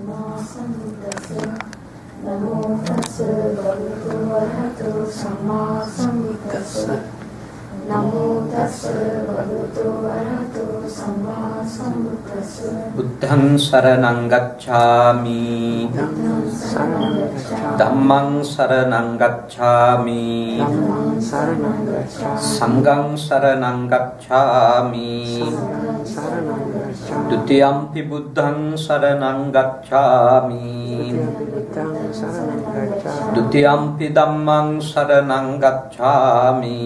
සම්මා සම්බුද්දස්ස නමෝ තස්ස භගවතු වරහතු සම්මා සම්බුද්දස්ස නමෝ තස්ස භගවතු වරහතු සම්මා සම්බුද්දස්ස බුද්ධං සරණං ගච්ඡාමි ධම්මං සරණං ගච්ඡාමි සංඝං සරණං ගච්ඡාමි ဒုတိယံ පි බුද්ධං සරණං ගච්ඡාමි ဒုတိယံ පි ධම්මං සරණං ගච්ඡාමි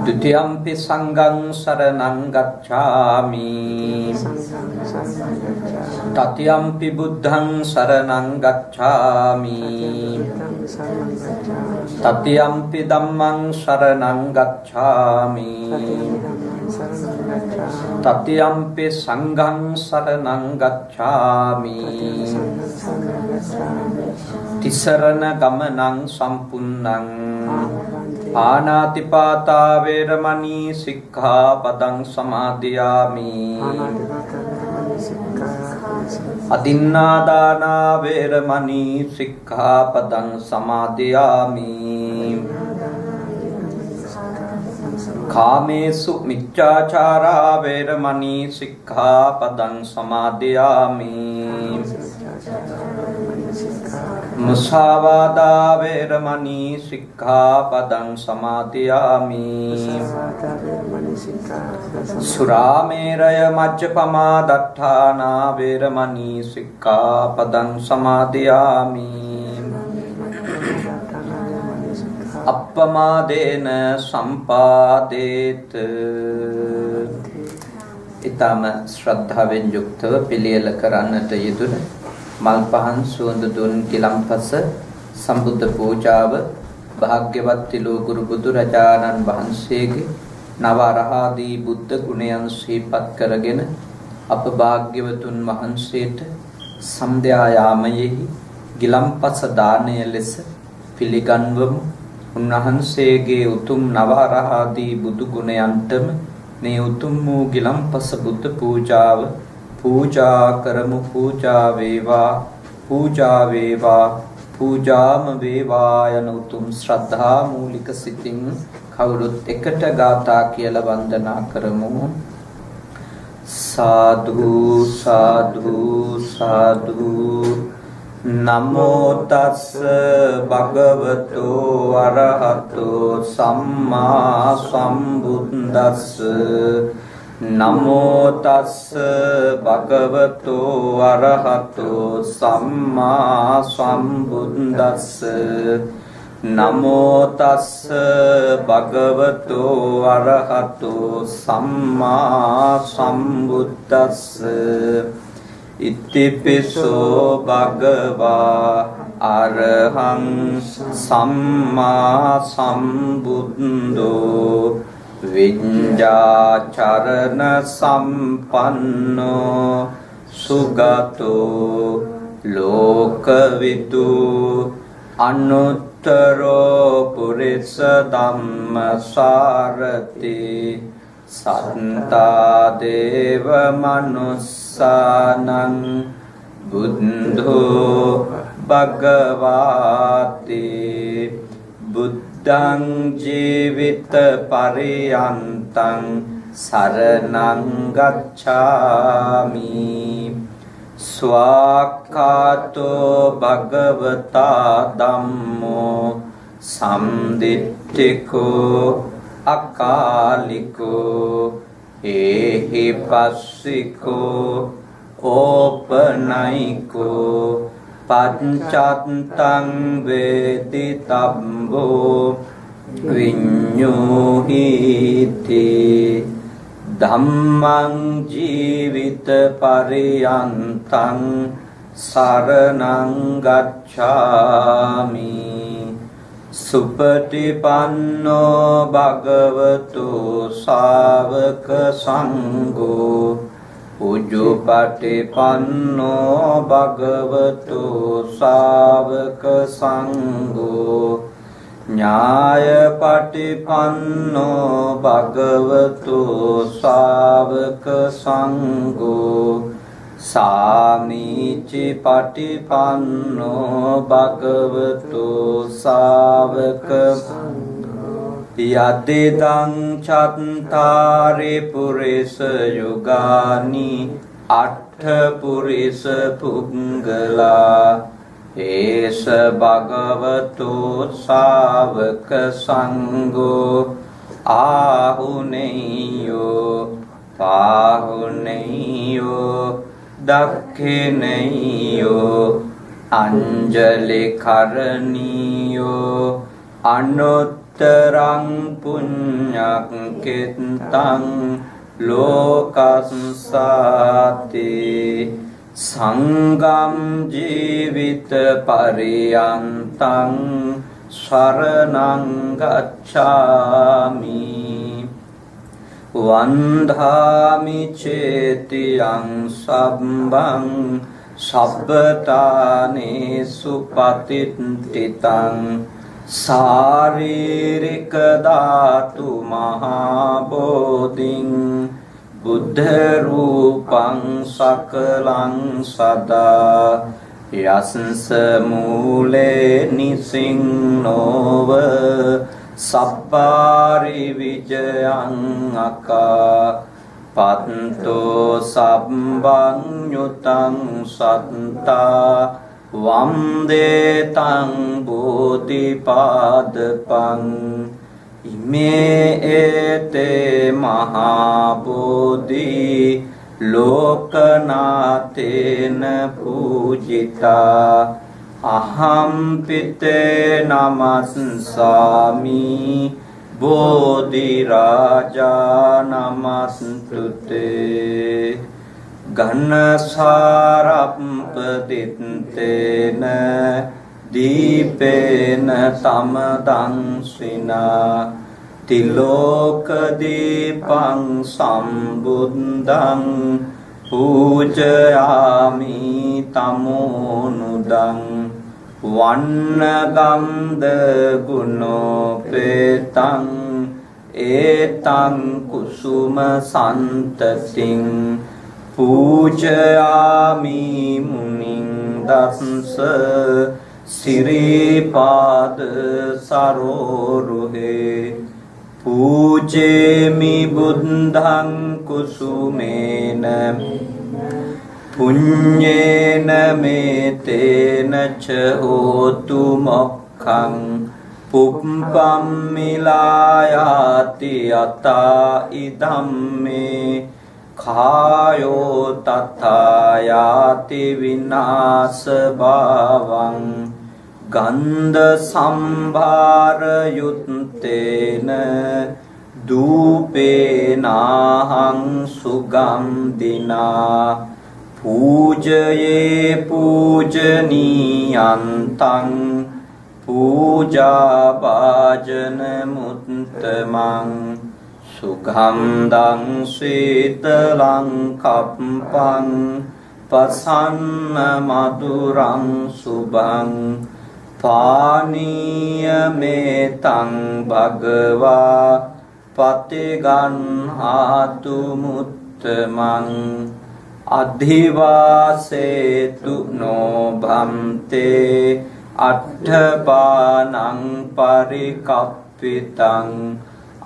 ဒုတိယံ පි සංඝං සරණං ගච්ඡාමි တတိယံ පි බුද්ධං සරණං ගච්ඡාමි တတိယံ පි ධම්මං සරණං ගච්ඡාමි တတိယံ පි සංඝං සරණං ගච්ඡාමි တိสรณ ගමනං සම්පුන්නං ආනාතිපාතා වේරමණී සික්ඛාපදං සමාදියාමි අදින්නාදානා වේරමණී සික්ඛාපදං සමාදියාමි කාමේසු මිච්ඡාචාරා වේරමණී සික්ඛාපදං සමාදියාමි මුසාවාදා වේරමණී සික්ඛාපදං සමාදියාමි සුරාමේරය මජ්ජපමා දට්ඨානා වේරමණී සික්ඛාපදං සමාදියාමි අප්පමාදේන සම්පාදේත ඊතම ශ්‍රද්ධාවෙන් යුක්තව පිළියෙල කරන්නට යෙදුන මල් පහන් සුවඳ දුන් කිලම්පස සම්බුද්ධ පූජාව භාග්‍යවත් තිලෝ ගුරු බුදුරජාණන් වහන්සේගේ නව අරහාදී බුද්ධ ගුණයන් සිහිපත් කරගෙන අප භාග්‍යවතුන් වහන්සේට සම්ධ්‍යා යාමයෙහි ගිලම්පස දානය ලෙස පිළිගන්වමු. උන්වහන්සේගේ උතුම් නව අරහාදී බුදු ගුණයන්ටම මේ උතුම් වූ ගිලම්පස බුද්ධ පූජාව පූජා කරමු. පූජා වේවා පූජා වේවා පූජාම වේවා යන උතුම් ශ්‍රද්ධා මූලික සිතින් කවුරුත් එකට ගාථා කියලා වන්දනා කරමු. සාදු සාදු සාදු නමෝ තස්ස භගවතෝ අරහතෝ සම්මා සම්බුද්දස්ස නමෝ තස්ස භගවතෝ අරහතෝ සම්මා සම්බුද්දස්ස නමෝ තස්ස භගවතෝ අරහතෝ සම්මා සම්බුද්දස්ස ඉතිපිසෝ භගවා අරහං සම්මා සම්බුද්ධෝ විඤ්ඤාචරණ සම්පන්නෝ සුගතෝ ලෝකවිදු අනුත්තරෝ පුරිස ධම්මසාරති සත්තා දේව මනුස්සානං බුද්ධෝ භගවාති බුද්ධං ජීවිත පරියන්තං සරණං ගච්ඡාමි ස්වාක්ඛාතෝ භගවතා ධම්මෝ සම්දිට්ඨිකෝ අකාලිකෝ ඒහි පස්සිකෝ ඕපනයිකෝ පංචත්තං වේදිතබ්බෝ විඤ්ඤෝහිති ධම්මං ජීවිත පරියන්තං සරණං ගච්ඡාමි සුපටිපන්නෝ භගවතු ශාවක සංඝෝ උජුපටිපන්නෝ භගවතු ශාවක සංඝෝ ඥායපටිපන්නෝ භගවතු ශාවක සංඝෝ සාමීචි පටිපන්නෝ භගවතු සාවක යද්දේදං චත්තාරි පුරිස යුගානි අට්ඨ පුරිස පුංගලා ඒස භගවතු ශාවක සංඝෝ ආහුනේයෝ පාහුනේයෝ දක්ඛිනේයෝ අංජලි කරණීයෝ අනුත්තරං පුඤ්ඤක් කිත්තං ලෝකස්සාති සංගම් ජීවිත පරියන්තං සරණං ගච්ඡාමි වන්ධාමි චේතියං සබ්බං සබ්බතානේසු පතිට්ඨිතං සාරීරික ධාතු මහා බෝධින් බුද්ධ රූපං සකලං සදා යස්ස මූලේ නිසින්නෝව සප්පාරි විජයං අකා පත්තෝ සම්බං යුතං සත්තා වන්දේතං බෝධිපාදපං ඉමේ ඒතේ මහා බෝධි ලෝකනාතේන පූජිතා අහම් පිතේ නමස්සාමි බෝධි රාජා නමස්තුතේ ඝනසාරප්පදිත්තේන දීපේන තමදංසිනා තිලෝක දීපං සම්බුද්ධං පූජයාමි තමෝනුදං වන්නගන්ධ ගුණෝපේතං ඒතං කුසුම සන්තතින් පූජයාමි මුනිං දස්ස සිරිපාද සරෝරුහේ පූජේමි බුද්ධං කුසුමේන පුඤ්ඤේන මේතේන ච හෝතු මොක්ඛං පුප්පම්මිලායාති අතා ඉදම්මේ කායෝ තථායාති විනාශ භාවං ගන්ධ සම්භාර යුත්තේන දූපේනාහං සුගන්ධිනා පූජයේ පූජනීයන්තං පූජා වාජන මුත්තමං සුගන්ධං සීතලං කප්පං පසන්න මధుරං සුභං පානීය මේතං භගවා පතිගන්හාතු මුත්තමං අධිවාසේතු නොභන්තේ අට්ඨපානං පරිකප්පිතං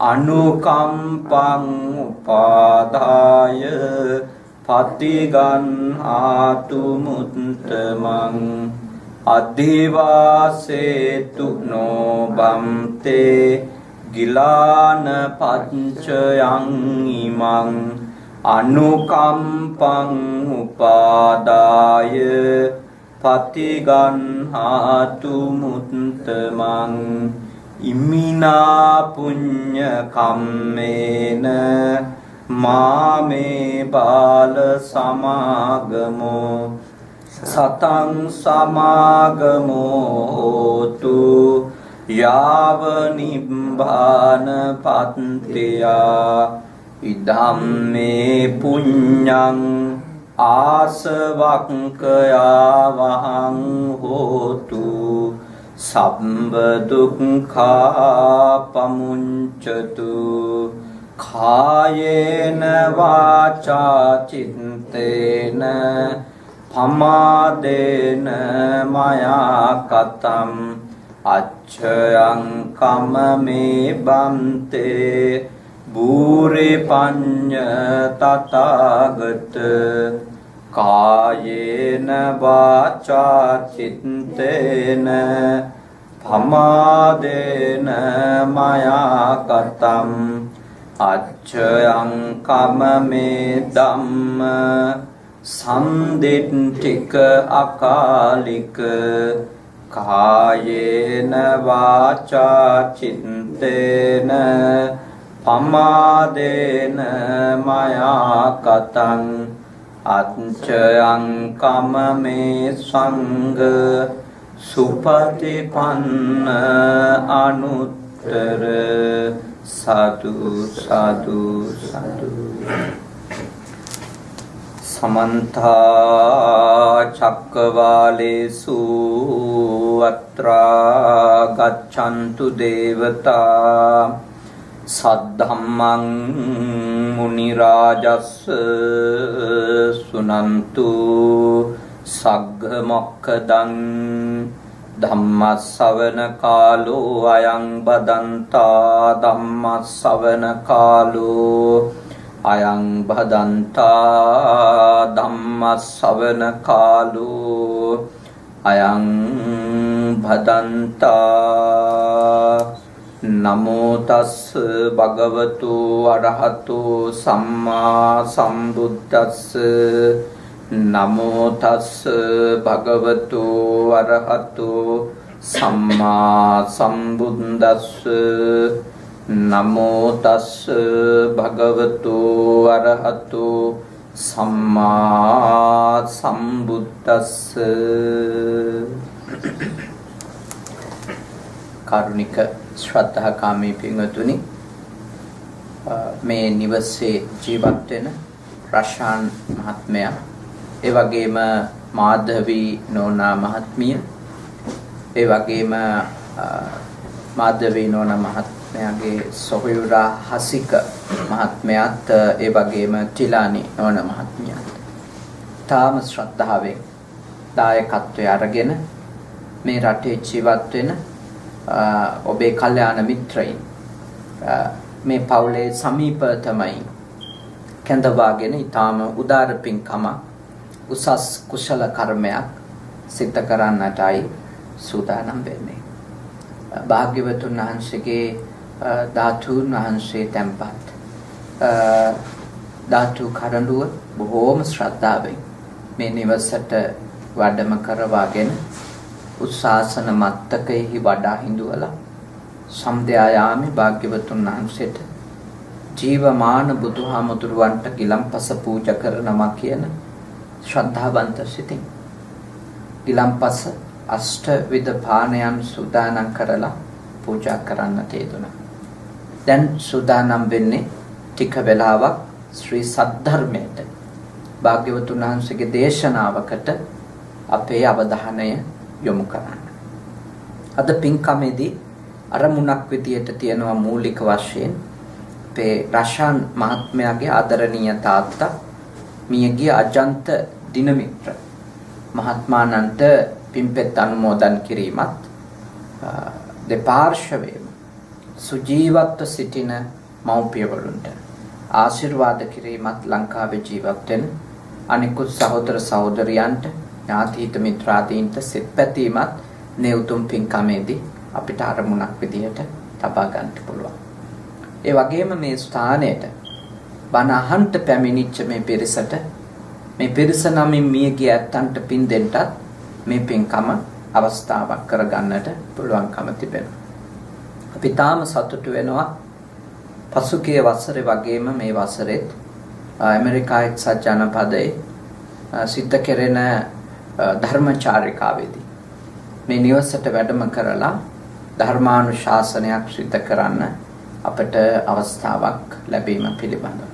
අනුකම්පං උපාදාය පතිගන්හාතු මුත්තමං අධිවාසේතු නොභන්තේ ගිලාන පච්චයං ඉමං අනුකම්පං උපාදාය පතිගන්හාතු මුත්තමං ඉමිනා පුඤ්ඤ කම්මේන මාමේ බාල සමාගමෝ සතං සමාගමෝ හෝතු යාව නිබ්බාන පත්තියා ඉදම්මේ පුඤ්ඤං ආසවක්ඛයා වහං හෝතු සම්බ දුක්ඛා පමුංචතු කායේන වාචා චිත්තේන පමාදේන මයා කතම් අච්ඡයං කමමේ බන්තේ බූරේ පඤ්ඤ තථාගත කායේන වාචා චිත්තේන පමාදේන මයා කතම් අච්ඡයං කමමේ ධම්ම සම්දිට්ඨික අකාලික කායේන වාචා චිත්තේන පමාදේන මයා කතං අච්ඡයං කමමේ සංඝ සුපටිපන්න අනුත්තර සතු සතු සතු समन्त चक्रवालेषु अत्रा गच्छन्तु देवता सद्धम्मं मुनिराजस् सुनन्तु सग्गमोक्खदं धम्मස්සවන කාලෝ අයං බදන්තා ධම්මස්සවන කාලෝ අයං භදන්තා ධම්මස්සවන කාලෝ අයං භදන්තා නමෝ තස් භගවතු අරහතු සම්මා සම්බුද්දස්ස නමෝ තස් භගවතු අරහතු සම්මා සම්බුද්දස්ස නමෝ තස් භගවතු අරහතු සම්මා සම්බුද්දස්ස කාරුණික ශ්‍රද්ධාකාමී පින්වතුනි මේ නිවසේ ජීවත් වෙන රෂාන් මහත්මයා ඒ වගේම මාධවී නෝනා මහත්මිය ඒ වගේම මාධවී නෝනා මහත්මයාගේ සොහොයුරා හසික මහත්මයාත් ඒ වගේම ටිලානි නෝනා මහත්මියත් තාම ශ්‍රද්ධාවෙන් දායකත්වය අරගෙන මේ රටේ ජීවත් වෙන ඔබේ කල්යාණ මිත්‍රයින් මේ පවුලේ සමීපතමයි කැඳවාගෙන ඊටාම උදාර පින්කම උසස් කුසල කර්මයක් සිද්ධ කරන්නටයි සූදානම් වෙන්නේ. භාග්‍යවතුන් වහන්සේගේ ධාතුන් වහන්සේ තැන්පත් ධාතු කරඬුව බොහෝම ශ්‍රද්ධාවෙන් මේ නිවසට වැඩම කරවාගෙන උස්සාසන මත්තකෙහි වඩා හිඳුවලා සම්ධ්‍යායාමේ භාග්‍යවතුන් වහන්සේට ජීවමාන බුදුහාමුදුරුවන්ට ගිලම්පස පූජා කරනවා කියන ශ්‍රද්ධාවන්ත සිතින් ගිලම්පස අෂ්ටවිධ පානයන් සූදානම් කරලා පූජා කරන්නට යෙදුණා. දැන් සූදානම් වෙන්නේ ටික වෙලාවක් ශ්‍රී සද්ධර්මයට භාග්‍යවතුන් වහන්සේගේ දේශනාවකට අපේ අවධානය යොමු කරන්න. අද පින්කමේදී අරමුණක් විදියට තියෙනවා මූලික වශයෙන් අපේ රෂාන් මහත්මයාගේ ආදරණීය තාත්තා මියගිය අජන්ත දිනමිත්‍ර මහත්මානන්ට පින්පෙත් අනුමෝදන් කිරීමත් දෙපාර්ශවයේම සුජීවත්ව සිටින මව්පියවරුන්ට ආශිර්වාද කිරීමත් ලංකාවේ ජීවත් වෙන අනිකුත් සහෝදර සහෝදරියන්ට ඥාතිහිත මිත්‍රාදීන්ට සිත් පැතීමත් මේ උතුම් පින්කමේදී අපිට අරමුණක් විදිහට තබා ගන්න පුළුවන්. ඒ වගේම මේ ස්ථානයට බණ අහන්ට පැමිණිච්ච මේ පිරිසට මේ පිරිස නමින් මියගිය ඇත්තන්ට පින් දෙන්නත් මේ පින්කම අවස්ථාවක් කරගන්නට පුළුවන්කම තිබෙනවා. අපි තාම සතුටු වෙනවා පසුගිය වසරේ වගේම මේ වසරෙත් ඇමරිකා එක්සත් ජනපදයේ සිද්ධ කෙරෙන ධර්මචාරිකාවේදී මේ නිවසට වැඩම කරලා ධර්මානුශාසනයක් සිද්ධ කරන්න අපට අවස්ථාවක් ලැබීම පිළිබඳව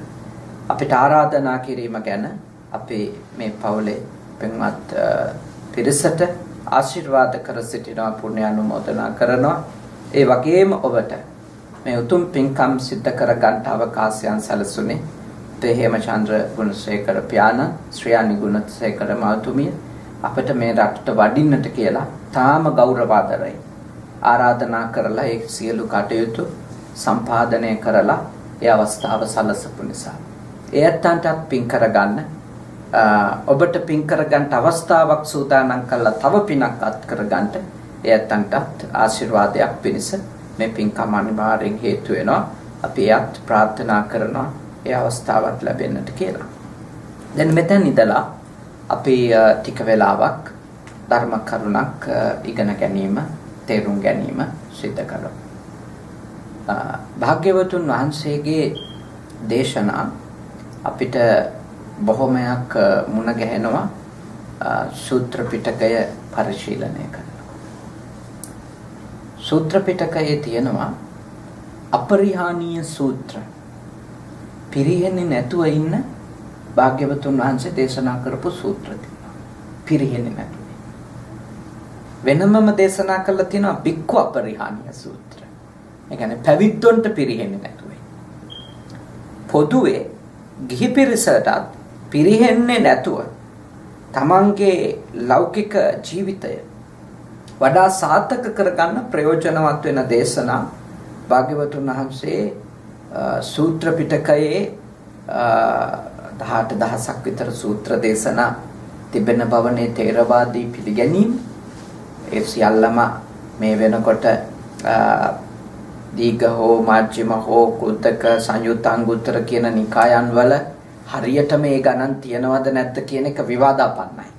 අපිට ආරාධනා කිරීම ගැන අපේ මේ පවුලේ පින්වත් පිරිසට ආශිර්වාද කර සිටිනවා පුණ්‍ය අනුමෝදනා කරනවා. ඒ වගේම ඔබට මේ උතුම් පින්කම් සිද්ධ කර ගන්න අවකාශයන් සැලසුනේ හේමචන්ද්‍ර ගුණසේකර පියාණන් ශ්‍රියානි ගුණසේකර මහතුමිය අපිට මේ රටට වඩින්නට කියලා තාම ගෞරවාදරයි ආරාධනා කරලා ඒ සියලු කටයුතු සම්පාදනය කරලා ඒ අවස්ථාව සලසපු නිසා එයත්න්ටත් පින් කරගන්න ඔබට පින් කරගන්න අවස්ථාවක් සූදානම් කළා තව පිනක් අත් කරගන්න එයත්න්ටත් ආශිර්වාදයක් පිණිස මේ පින්කම අනිවාර්යෙන් හේතු වෙනවා අපි එයත් ප්‍රාර්ථනා කරනවා ඒ අවස්ථාවක් ලැබෙන්නට කියලා. දැන් මෙතන ඉඳලා අපි ටික වෙලාවක් ධර්ම කරුණක් ඉගෙන ගැනීම, තේරුම් ගැනීම සිද්ධ කරමු. භාග්‍යවතුන් වහන්සේගේ දේශනා අපිට බොහොමයක් මුණ ගැහෙනවා සූත්‍ර පිටකය පරිශීලනය කරනවා. සූත්‍ර පිටකයේ තියෙනවා අපරිහානීය සූත්‍ර පිරිහෙන්නේ නැතුව ඉන්න භාග්‍යවතුන් වහන්සේ දේශනා කරපු සූත්‍ර තියෙනවා. පිරිහෙන්නේ නැතුව. වෙනමම දේශනා කළා තියෙනවා බික්ඛු අපරිහානීය සූත්‍ර. ඒ කියන්නේ පැවිද්දොන්ට පිරිහෙන්නේ නැතුව. පොදුවේ ගිහි පිරිසටත් පිරිහෙන්නේ නැතුව තමන්ගේ ලෞකික ජීවිතය වඩා සාර්ථක කරගන්න ප්‍රයෝජනවත් වෙන දේශනා භාග්‍යවතුන් වහන්සේ සූත්‍ර පිටකයේ 18000ක් විතර සූත්‍ර දේශනා තිබෙන බවනේ තේරවාදී පිළිගැනීම ඒ සියල්ලම මේ වෙනකොට දීඝ හෝ මජ්ක්‍ධිම හෝ කුද්දක සංයුත්ත අංගුත්තර කියන නිකායන් වල හරියට මේ ගණන් තියනවද නැද්ද කියන එක විවාදාපන්නයි.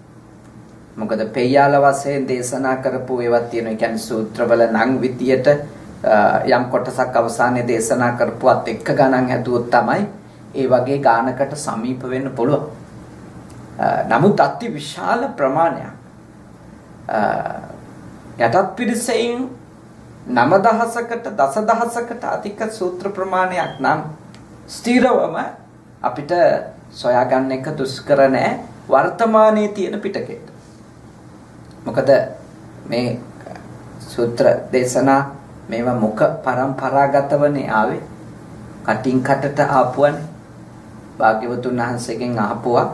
මොකද පෙය්‍යාල වශයෙන් දේශනා කරපු ඒවා තියෙනවා. ඒ කියන්නේ සූත්‍රවල නම් විදියට යම් කොටසක් අවසානයේ දේශනා කරපුවත් එක්ක ගණන් හැදුවොත් තමයි ඒ වගේ ගානකට සමීප වෙන්න පුළුවන්. නමුත් අති විශාල ප්‍රමාණයක් යටත් පිරිසෙන් 9000කට දසදහසකට අධික සූත්‍ර ප්‍රමාණයක් නම් ස්ථිරවම අපිට සොයා ගන්න එක දුෂ්කර නෑ වර්තමානයේ තියෙන පිටකයට. මොකද මේ සූත්‍ර දේශනා මේවා මුඛ පරම්පරාගතවනේ ආවේ. කටින් කටට ආපුවනේ. භාග්‍යවතුන් වහන්සේගෙන් ආපුවා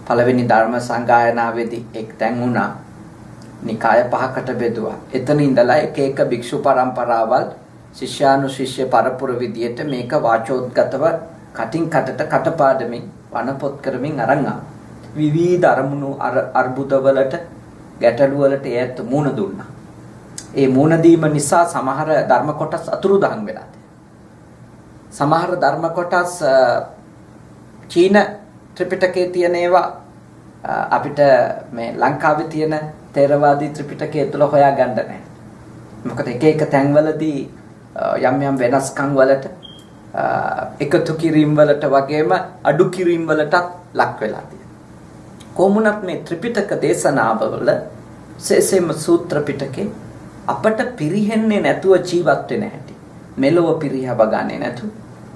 පළවෙනි ධර්ම සංගායනාවේදී එක් තැන් වුණා. නිකාය 5කට බෙදුවා. එතන ඉඳලා එක එක භික්ෂු පරම්පරාවල් ශිෂ්‍යානුශිෂ්‍ය පරපුර විදියට මේක වාචෝද්ගතව කටින් කටට කටපාඩමින් වනපොත් කරමින් අරන් ආවා. විවිධ අරමුණු අර්බුදවලට ගැටලු වලට ඒත් මුණ දුන්නා. ඒ මුණ දීම නිසා සමහර ධර්ම කොටස් අතුරුදහන් වෙලා තියෙනවා. සමහර ධර්ම කොටස් චීන ත්‍රිපිටකයේ තියෙන ඒවා අපිට මේ ලංකාවේ තියෙන තේරවාදී ත්‍රිපිටකය තුළ හොයාගන්න නැහැ. මොකද එක එක තැන්වලදී යම් යම් වෙනස්කම් වලට එකතු කිරීම වලට වගේම අඩු කිරීම වලට ලක් වෙලා තියෙනවා. කොමුණත් මේ ත්‍රිපිටක දේශනාවවල සේසෙම සූත්‍ර පිටකේ අපට පිරිහෙන්නේ නැතුව ජීවත් වෙන්න හැටි. මෙලොව පිරිහව ගන්නේ නැතුව,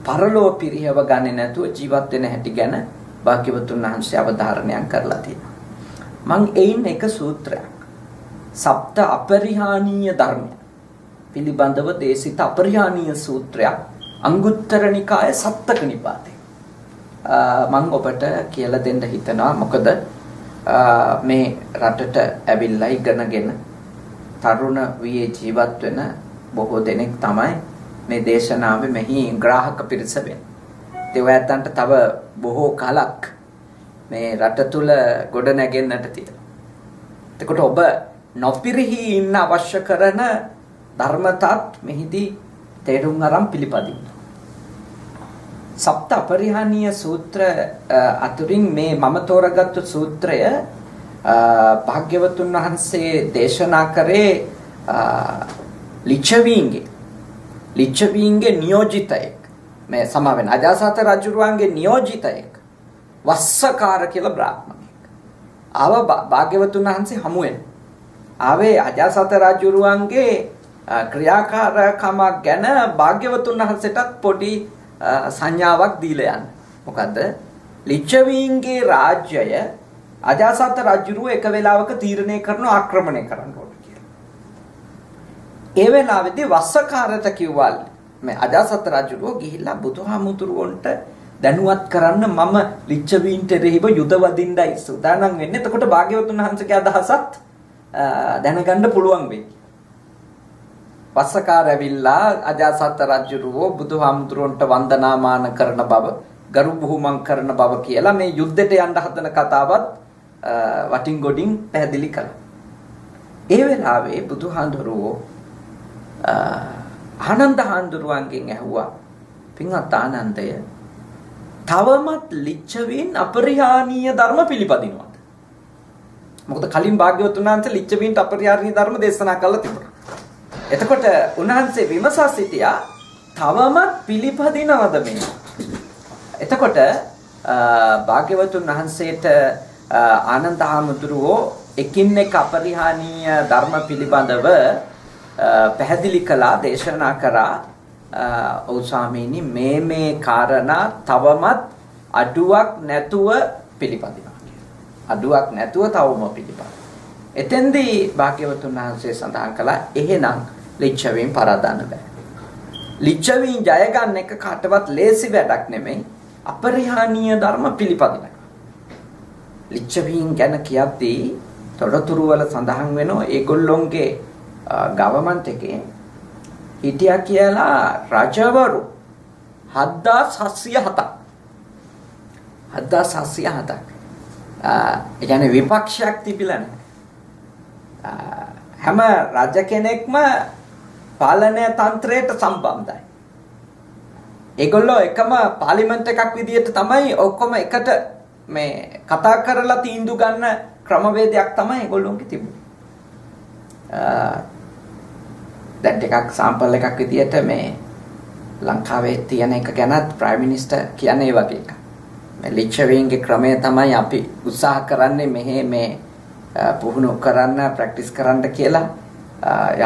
පරලොව පිරිහව ගන්නේ නැතුව ජීවත් වෙන්න හැටි ගැන භාග්‍යවතුන් වහන්සේ අවධාරණයක් කරලා තියෙනවා. මං එයින් එක සූත්‍රයක් සප්ත අපරිහානීය ධර්මය පිළිබඳව දේශිත අපරිහානීය සූත්‍රයක් අංගුත්තර නිකාය සත්තක නිපාතේ මං ඔබට කියලා දෙන්න හිතනවා. මොකද මේ රටට ඇවිල්ලා ඉගෙනගෙන තරුණ වියේ ජීවත් වෙන බොහෝ දෙනෙක් තමයි මේ දේශනාවේ මෙහි ග්‍රාහක පිරිස වෙන්නේ. දෙවයන්ට තව බොහෝ කාලක් මේ රට තුල ගොඩ නැගෙන්නට තියෙනවා. එතකොට ඔබ නොපිරිහි ඉන්න අවශ්‍ය කරන ධර්මතාත් මෙහිදී තේරුම් අරන් පිළිපදින්න. සප්ත අපරිහානීය සූත්‍ර අතුරින් මේ මම තෝරාගත්තු සූත්‍රය භාග්‍යවතුන් වහන්සේ දේශනා කරේ ලිච්ඡවීන්ගේ නියෝජිතයෙක්. මේ සමාවෙන අජාසත රජුරුවන්ගේ නියෝජිතයෙක් වස්සකාර කියලා බ්‍රාහ්මණයෙක්. ආව භාග්‍යවතුන් වහන්සේ හමුවෙන්. ආවේ අජාසත රජුරුවන්ගේ ක්‍රියාකාරකම ගැන භාග්‍යවතුන් වහන්සේටත් පොඩි සංඥාවක් දීලා යන්න. මොකද ලිච්ඡවීන්ගේ රාජ්‍යය අජාසත රජුරුව එක වෙලාවක තීරණය කරන ආක්‍රමණය කරන්න ඕන කියලා. ඒ වෙලාවේදී වස්සකාරට කිව්වල් මේ අජාසත් රජුරෝ ගිහිල්ලා බුදුහාමුදුරුවන්ට දැනුවත් කරන්න මම ලිච්ඡවීන්ට එරෙහිව යුද වදින්නයි සූදානම් වෙන්නේ. එතකොට භාග්‍යවතුන් වහන්සේගේ අදහසත් දැනගන්න පුළුවන් වෙයි. වස්සකාර ඇවිල්ලා අජාසත් රජුරෝ බුදුහාමුදුරුවන්ට වන්දනාමාන කරන බව, ගරු බුහුමන් කරන බව කියලා මේ යුද්ධයට යන්න හදන කතාවත් වටින් ගොඩින් පැහැදිලි කළා. ඒ වෙලාවේ බුදුහාමුදුරුවෝ ආනන්ද හාමුදුරුවන්ගෙන් ඇහුවා, පින්වත් ආනන්දය, තවමත් ලිච්ඡවීන් අපරිහානීය ධර්ම පිළිපදිනවද? මොකද කලින් භාග්‍යවතුන් වහන්සේ ලිච්ඡවීන්ට අපරිහානීය ධර්ම දේශනා කළා තිබුණා. එතකොට උන්වහන්සේ විමසා සිටියා, තවමත් පිළිපදිනවද මේ? එතකොට භාග්‍යවතුන් වහන්සේට ආනන්ද හාමුදුරුවෝ එකින් එක අපරිහානීය ධර්ම පිළිබඳව පැහැදිලි කළා, දේශනා කරා. ඔව් ස්වාමීනි, මේ කාරණා තවමත් අඩුවක් නැතුව පිළිපදිනවා. අඩුවක් නැතුව තවම පිළිපදිනවා. එතෙන්දී භාග්‍යවතුන් වහන්සේ සඳහන් කළා, එහෙනම් ලිච්ඡවීන් පරදන්න බෑ. ලිච්ඡවීන් ජය ගන්න එක කාටවත් ලේසි වැඩක් නෙමෙයි. අපරිහානීය ධර්ම පිළිපදිනවා. ලිච්ඡවීන් ගැන කියද්දී තොරතුරු වල සඳහන් වෙනවා ඒගොල්ලොන්ගේ ගවර්න්මන්ට් එකේ හිටියා කියලා රජවරු 7707ක්. 7707ක්. ඒ කියන්නේ විපක්ෂයක් තිබිලා නැහැ. හැම රජ කෙනෙක්ම පාලනය තන්ත්‍රයට සම්බන්ධයි. ඒගොල්ලෝ එකම පාර්ලිමේන්තු එකක් විදියට තමයි ඔක්කොම එකට මේ කතා කරලා තීන්දුව ගන්න ක්‍රමවේදයක් තමයි ඒගොල්ලෝන්ගේ තිබුණේ. දැන් ටිකක් සාම්පල් එකක් විදියට මේ ලංකාවේ තියෙන එක ගැනත් ප්‍රයිම් මිනිස්ටර් කියන්නේ ඒ වගේ එකක්. මේ ලිච්ඡවීන්ගේ ක්‍රමය තමයි අපි උත්සාහ කරන්නේ මෙහි මේ පුහුණු කරන්න, ප්‍රැක්ටිස් කරන්න කියලා.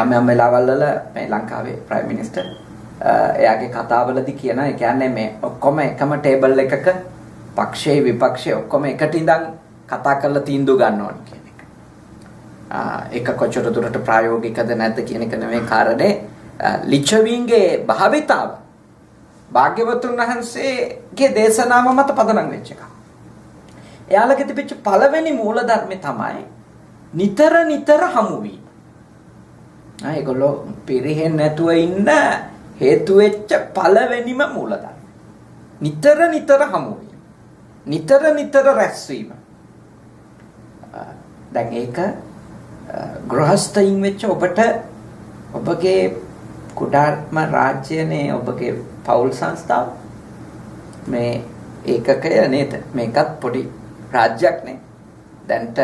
යම් යම් වෙලාවල් වල මේ ලංකාවේ ප්‍රයිම් මිනිස්ටර් එයාගේ කතාවලදී කියන, ඒ කියන්නේ මේ ඔක්කොම එකම ටේබල් එකක පක්ෂයේ විපක්ෂයේ ඔක්කොම එකට ඉඳන් කතා කරලා තීන්දුව ගන්න ඕනේ කියන එක. ඒක කොච්චර දුරට ප්‍රායෝගිකද නැද්ද කියන එක නෙමෙයි කාරණේ. ලිච්ඡවීන්ගේ භාවිතාව භාග්‍යවතුන් වහන්සේගේ දේශනාව මත පදනම් වෙච්ච එක. එයාලගේ තිබිච්ච පළවෙනි මූලධර්මය තමයි නිතර නිතර හමු වීම. ඒගොල්ලෝ පිරෙහෙන්නේ නැතුව ඉන්න හේතු වෙච්ච පළවෙනිම මූලධර්ම. නිතර නිතර හමු වීම. නිතර නිතර රැස්වීම. දැන් ඒක ගෘහස්තයින් වෙච්ච ඔබට ඔබගේ කුඩාම රාජ්‍යනේ, ඔබගේ පෞල් සංස්ථාව මේ ඒකකය නේද? මේකත් පොඩි රාජ්‍යයක් නේ. දැන්ට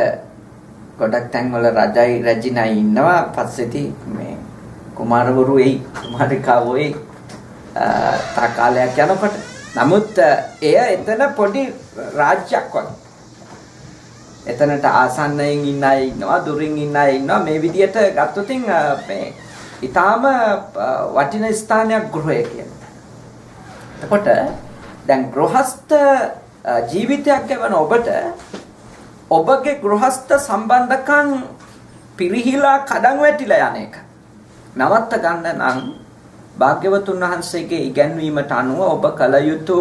ගොඩක් තැන්වල රජයි රජිනයි ඉන්නවා. පස්සේදී මේ කුමාරවරු එයි, කුමාරිකාවෝ එයි තා කාලයක් යනකොට. නමුත් එය එතන පොඩි රාජ්‍යයක් වගේ. එතනට ආසන්නයෙන් ඉන්න අය ඉන්නවා, දුරින් ඉන්න අය ඉන්නවා. මේ විදියට ගත්තොත් මේ ඊටාම වටින ස්ථානයක් ගෘහය කියන්නේ. එතකොට දැන් ගෘහස්ත ජීවිතයක් ගෙවන ඔබට ඔබගේ ගෘහස්ත සම්බන්ධකම් පිරිහිලා කඩන් වැටිලා යන එක නවත්ත ගන්න නම් භාග්‍යවතුන් වහන්සේගේ ඉගැන්වීමට අනුව ඔබ කල යුතු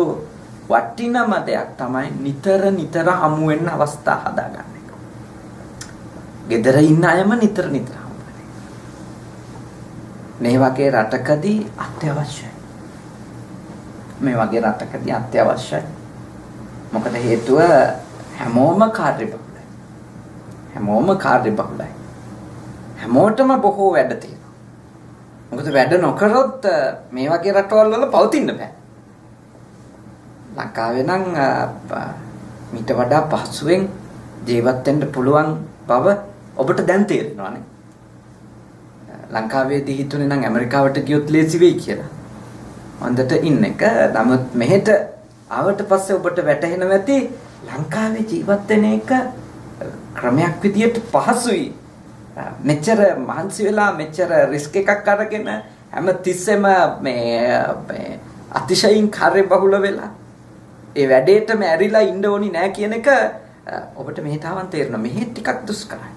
වටිනම දෙයක් තමයි නිතර නිතර හමු වෙන්න අවස්ථා හදාගන්න එක. ගෙදර ඉන්න අයම නිතර නිතර හමු වෙන එක. මේ වගේ රටකදී අත්‍යවශ්‍යයි. මේ වගේ රටකදී අත්‍යවශ්‍යයි. මොකද හේතුව හැමෝම කාර්යබහුලයි. හැමෝම කාර්යබහුලයි. හැමෝටම බොහෝ වැඩ තියෙනවා. මොකද වැඩ නොකරොත් මේ වගේ රටවල් වල පවතින්න බෑ. ලංකාවේ නම් මීට වඩා පහසුවෙන් ජීවත් වෙන්න පුළුවන් බව ඔබට දැන් තේරෙනවානේ. ලංකාවේදී හිතුනේ නම් ඇමරිකාවට ගියොත් ලේසි වෙයි කියලා. හොඳට ඉන්න එක. නමුත් මෙහෙට ආවට පස්සේ ඔබට වැටහෙනවා ඇති ලංකාවේ ජීවත් වෙන එක ක්‍රමයක් විදියට පහසුයි. මෙච්චර මහන්සි වෙලා මෙච්චර රිස්ක් එකක් අරගෙන හැම තිස්සෙම මේ අතිශයින් කාර්යබහුල වෙලා ඒ වැඩේටම ඇරිලා ඉන්න ඕනි නෑ කියන එක ඔබට මෙහෙතාවන් තේරෙනවා. මෙහෙ ටිකක් දුෂ්කරයි.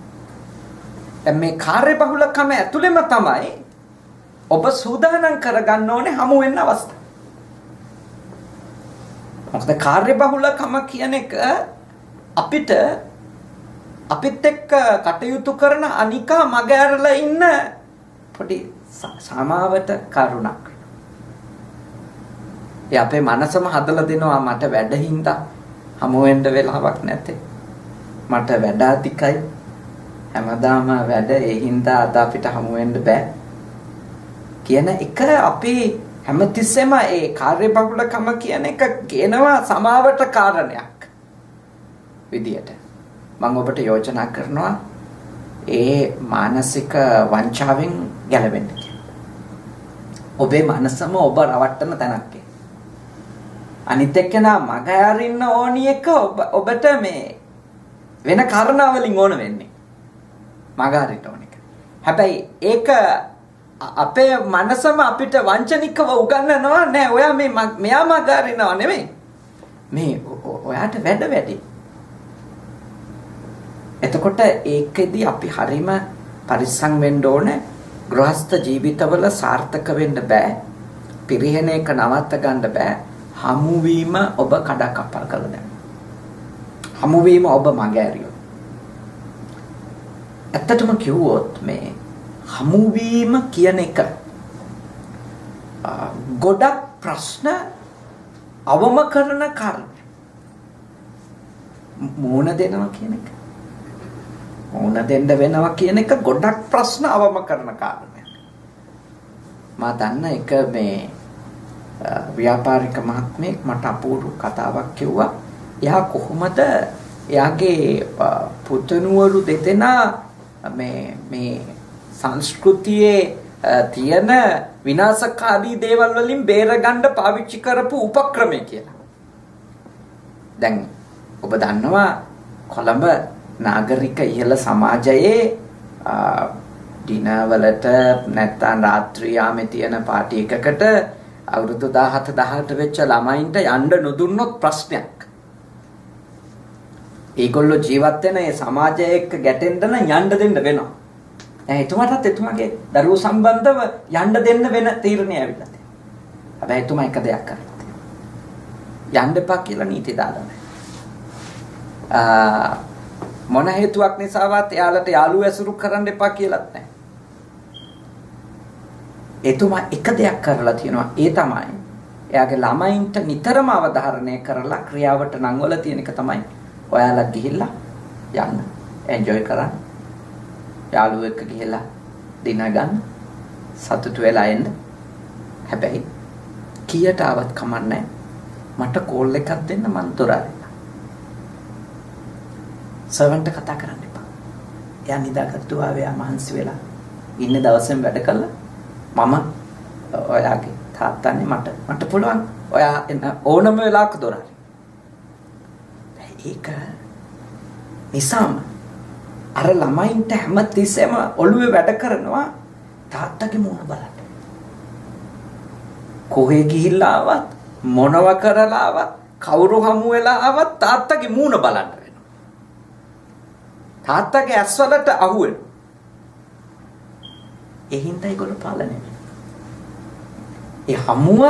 දැන් මේ කාර්යබහුලකම ඇතුළෙම තමයි ඔබ සූදානම් කරගන්න ඕනේ හමු වෙන්න අවස්ථාව. මොකද කාර්යබහුලකම කියන එක අපිට අපිත් එක්ක කටයුතු කරන අනිකා මග ඇරලා ඉන්න පොඩි සමාවට කරුණක්. ඒ අපේ මනසම හදලා දෙනවා මට වැඩහින්දා හමු වෙන්න වෙලාවක් නැතේ. මට වැඩ අධිකයි. හැමදාම වැඩ ඒ හින්දා අද අපිට හමු වෙන්න බෑ. කියන එක අපි හැමතිස්සෙම ඒ කාර්යබහුලකම කියන එක කියනවා සමාවට කාරණයක් විදියට. මම ඔබට යෝජනා කරනවා ඒ මානසික වංචාවෙන් ගැලවෙන්න කියලා. ඔබේ මනසම ඔබ රවට්ටන තැනක්. අනිත් එක්කෙනා මග අරින්න ඕනි එක ඔබට මේ වෙන කාරණා වලින් ඕන වෙන්නේ. මග අරින්න ඕන එක. හැබැයි ඒක අපේ මනසම අපිට වංචනිකව උගන්වනවා නෑ ඔයා මෙයා මග අරිනව නෙමෙයි. මේ ඔයාට වැඩ වැඩි. එතකොට ඒකෙදි අපි හරීම පරිස්සම් වෙන්න ඕනේ. ගෘහස්ත ජීවිතවල සාර්ථක වෙන්න බෑ. පිරිහෙන එක නවත්ත ගන්න බෑ. හමු වීම ඔබ කඩකප්පල් කළා දැන්. හමු වීම ඔබ මග ඇරියොත්. ඇත්තටම කිව්වොත් මේ හමු වීම කියන එක ගොඩක් ප්‍රශ්න අවම කරන කාරණා. මෝන දෙනවා කියන එක. මෝන දෙන්න වෙනවා කියන එක ගොඩක් ප්‍රශ්න අවම කරන කාරණයක්. මා දන්න එක මේ ව්‍යාපාරික මහත්මයෙක් මට අපූර්ව කතාවක් කිව්වා. එයා කොහොමද එයාගේ පුතණුවරු දෙදෙනා මේ සංස්කෘතියේ තියෙන විනාශකාරී දේවල් වලින් බේරගන්න පාවිච්චි කරපු උපක්‍රමය කියලා. දැන් ඔබ දන්නවා කොළඹ නාගරික ඉහළ සමාජයේ දිනවලට නැත්තම් රාත්‍රී යාමේ තියෙන පාටි එකකට අවුරුදු 17 18 වෙච්ච ළමයින්ට යන්න නොදුන්නොත් ප්‍රශ්නයක්. ඒගොල්ලෝ ජීවත් වෙන ඒ සමාජය එක්ක ගැටෙන්න නම් යන්න දෙන්න වෙනවා. දැන් එතුමාටත් එතුමාගේ දරුවෝ සම්බන්ධව යන්න දෙන්න වෙන තීරණය ඇවිල්ලා තියෙනවා. හැබැයි එතුමා එක දෙයක් කරලා තියෙනවා. යන්න එපා කියලා නීති දාලා නැහැ. මොන හේතුවක් නිසාවත් එයාලට යාළුවෝ ඇසුරු කරන්න එපා කියලාත් නැහැ. එතුමා එක දෙයක් කරලා තියෙනවා. ඒ තමයි එයාගේ ළමයින්ට නිතරම අවධාරණය කරලා ක්‍රියාවට නංවල තියෙන එක තමයි ඔයාලා ගිහිල්ලා යන්න එන්ජොයි කරන්න. යාළුවෝ එක්ක ගිහිල්ලා දින ගන්න සතුටු වෙලා එන්න. හැබැයි කීයට ආවත් කමන්නේ මට කෝල් එකක් දෙන්න මං දොර අරින්න. සර්වන්ට් කතා කරන්න එපා. එයා නිදාගත්තු ආවේ ආ මහන්සි වෙලා ඉන්න දවසෙන් වැඩ කළා. මම ඔයාගේ තාත්තනේ මට පුළුවන් ඔයා ඕනම වෙලාවක දොර අරින්න. ඒක නිසාම අර ළමයින්ට හැමතිස්සෙම ඔළුවේ වැඩ කරනවා තාත්තගේ මූණ බලන්න. කොහේ ගිහිල්ලා ආවත් මොනව කරලා ආවත් කවුරු හමු වෙලා ආවත් තාත්තගේ මූණ බලන්න වෙනවා. තාත්තගේ ඇස්වලට අහු වෙනවා. ඒ හින්දා ඒගොල්ලෝ පාලනය වෙනවා. ඒ හමුව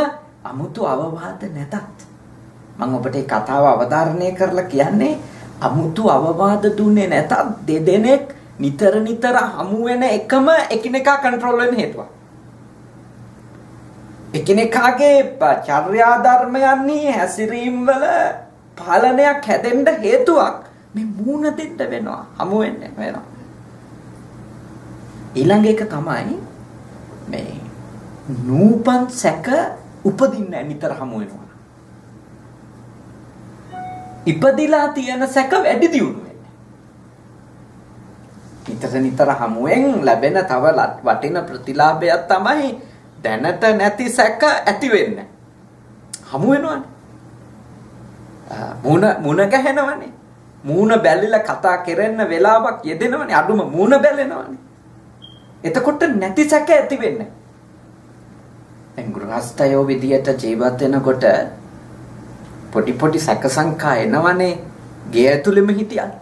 අමුතු අවවාද නැතත් මම ඔබට මේ කතාව අවධාරණය කරලා කියන්නේ අමුතු අවවාද දුන්නේ නැතත් දෙදෙනෙක් නිතර හමු වෙන එකම එකිනෙකා කන්ට්‍රෝල් වෙන හේතුවක්. එකිනෙකාගේ චර්යා ධර්මයන්හි හැසිරීම් වල පාලනයක් හැදෙන්න හේතුවක් මේ මූණ දෙන්න වෙනවා හමු වෙන්න වෙනවා. ඊළඟ එක තමයි මේ නූපන් සැක උපදින්නේ නිතර හමු වෙනවා. ඉපදිලා තියෙන සැක වැඩි දියුණු වෙන්නේ. නිතර හමුවෙන් ලැබෙන තව වටින ප්‍රතිලාභයක් තමයි දැනට නැති සැක ඇති වෙන්නේ. හමු වෙනවනේ. මූණ ගැහෙනවනේ. මූණ බැලිලා කතා කරන්න වෙලාවක් යෙදෙනවනේ. අඩුම මූණ බැලෙනවනේ. එතකොට නැති සැක ඇති වෙන්නේ. දැන් ගෘහස්තයෝ විදියට ජීවත් වෙනකොට පොඩි සැකසංකා එනවනේ ගේ ඇතුළෙම හිටියත්.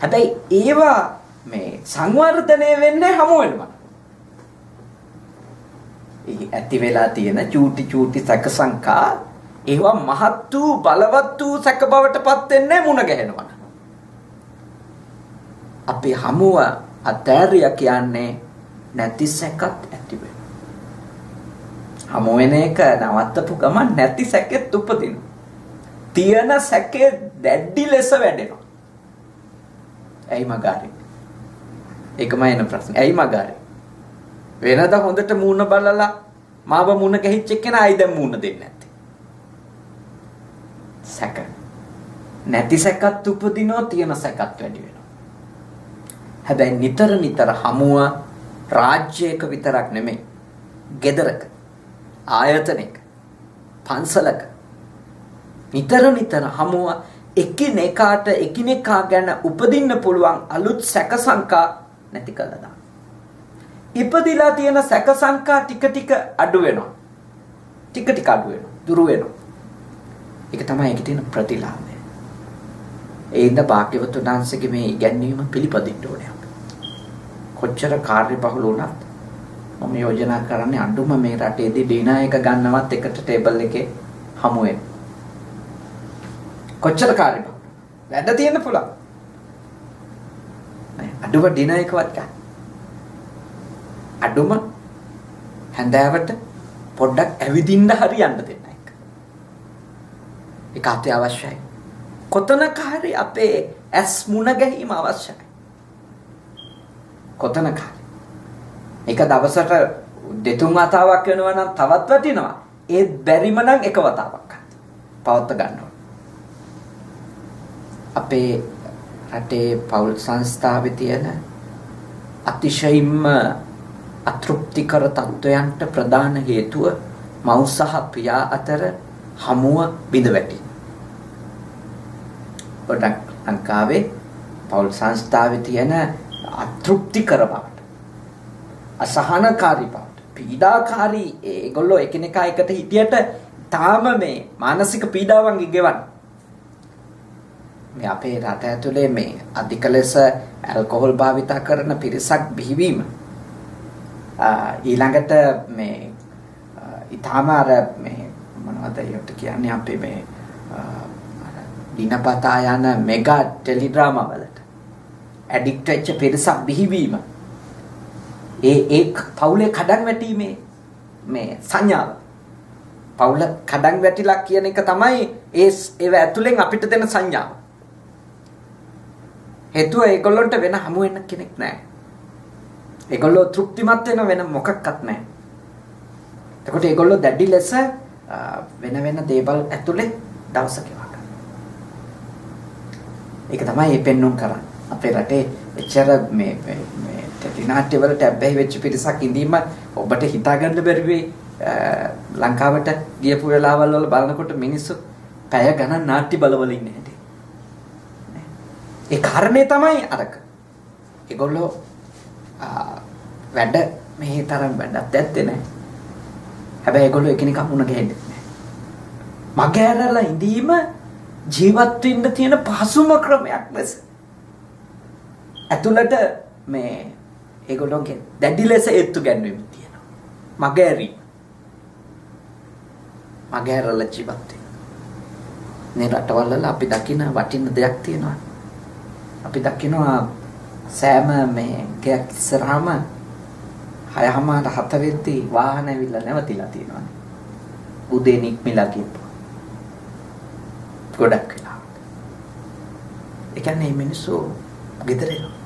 හැබැයි ඒවා මේ සංවර්ධනය වෙන්නේ හමු වෙනවා. ඇති වෙලා තියෙන චූටි සැක සංකා ඒවා මහත් වූ බලවත් වූ සැක බවටපත් වෙන්නේ මුණ ගැහෙනවා. අපි හමුව අතෑරිය කියන්නේ නැති සැකත් ඇති වෙනවා. හමු වෙන එක නවත්තපු ගමන් නැති සැකෙත් උපදිනවා. තියෙන සැකේ දැඩි ලෙස වැඩෙනවා. ඇයි මගාරි? ඒකමයි එන ප්‍රශ්නේ. ඇයි මගාරි? වෙනදා හොඳට මූණ බලලා මාව මූණ ගැහිච්ච එක්කෙනා ආයි දැන් මූණ දෙන්නේ නැත්තේ. සැක. නැති සැකත් උපදිනවා, තියෙන සැකත් වැඩි වෙනවා. හැබැයි නිතර හමුව රාජ්‍යයක විතරක් නෙමෙයි. ගෙදරක, ආයතනයක, පන්සලක නිතර හමුව එකිනෙකා ගැන උපදින්න පුළුවන් අලුත් සැක සංකා නැති කළා දාන්න. ඉපදිලා තියෙන සැක සංකා ටික අඩු වෙනවා. ටික අඩු වෙනවා. දුරු වෙනවා. ඒක තමයි ඒකේ තියෙන ප්‍රතිලාභය. ඒ ඉඳ භාග්‍යවතුන් වහන්සේගේ මේ ඉගැන්වීම පිළිපදින්න ඕනේ අපි. කොච්චර කාර්යබහුල වුණත් මම යෝජනා කරන්නේ අඳුම මේ රටේදී ඩිනායක ගන්නවත් එකට ටේබල් එකේ හමු වෙන්න. කොච්චර කාර්යබහුල. වැඩ තියෙන්න පුළුවන්. අඳුම ඩිනායකවත් ගන්න. අඳුම හැන්දෑවට පොඩ්ඩක් ඇවිදින්න හරි යන්න දෙන්න එක. ඒක අත්‍යවශ්‍යයි. කොතනක හරි අපේ ඇස් මුණ ගැහිම අවශ්‍යයි. කොතනක හරි. එක දවසට 2-3 වතාවක් වෙනවා නම් තවත් වටිනවා. ඒත් බැරිම නම් එක වතාවක් පවත්ත ගන්න ඕන. අපේ රටේ පෞල් සංස්ථාවේ තියෙන අතිශයින්ම අතෘප්තිකර තත්වයන්ට ප්‍රධාන හේතුව මව් සහ පියා අතර හමුව බිඳ වැටීම. පොඩක් ලංකාවේ පෞල් සංස්ථාවේ තියෙන අතෘප්තිකර බවට, අසහනකාරී බවට, පීඩාකාරී ඒගොල්ලෝ එකිනෙකා එකට හිටියට තාම මේ මානසික පීඩාවන් ගෙවන්න. මේ අපේ රට ඇතුලේ මේ අධික ලෙස ඇල්කොහොල් භාවිත කරන පිරිසක් බිහිවීම ඊළඟට මේ ඊටාම අර මේ මොනවද ඒකට කියන්නේ අපේ මේ දිනපතා යන මෙගා ටෙලිඩ්‍රාමා වලට ඇඩික්ට් වෙච්ච පිරිසක් බිහිවීම ඒ පවුලේ කඩන් වැටීමේ මේ සංඥාව. පවුල කඩන් වැටිලා කියන එක තමයි ඒව ඇතුලෙන් අපිට දෙන සංඥාව. හේතුව ඒගොල්ලන්ට වෙන හමු වෙන්න කෙනෙක් නැහැ. ඒගොල්ලෝ තෘප්තිමත් වෙන මොකක්වත් නැහැ. එතකොට ඒගොල්ලෝ දැඩි ලෙස වෙන දේවල් ඇතුලේ දවස ගෙවා ගන්න. ඒක තමයි මේ පෙන්නුම් කරන්නේ. අපේ රටේ එච්චර මේ නාට්‍ය වලට ඇබ්බැහි වෙච්ච පිරිසක් ඉඳීම ඔබට හිතා ගන්න බැරි වෙයි. ලංකාවට ගියපු වෙලාවල් වල බලනකොට මිනිස්සු පැය ගණන් නාට්‍ය බලවල ඉන්නේ හැටි. ඒ කාරණේ තමයි අරක. ඒගොල්ලෝ වැඩ මේ තරම් වැඩක් ඇත්තේ නැහැ. හැබැයි ඒගොල්ලෝ එකිනෙකා මුණ ගැහෙන්නේ නැහැ. මගේ ඇරලා ඉඳීම ජීවත් වෙන්න තියෙන පහසුම ක්‍රමයක් ලෙස ඇතුළට මේ ඒගොල්ලෝගේ දැඩි ලෙස ඒත්තු ගැන්වීම තියෙනවා. මගේ ඇරීම. මගේ ඇරලා ජීවත් වෙන. මේ රටවල් වල අපි දකින වටින දෙයක් තියෙනවා. අපි දකිනවා සෑම මේ ගයක් ඉස්සරහම 6:07 වෙද්දී වාහන ඇවිල්ලා නැවතිලා තියෙනවා. උදේ නික්මිලා ගියපුවා. ගොඩක් වෙලා. ඒ කියන්නේ මේ මිනිස්සු ගෙදර එනවා.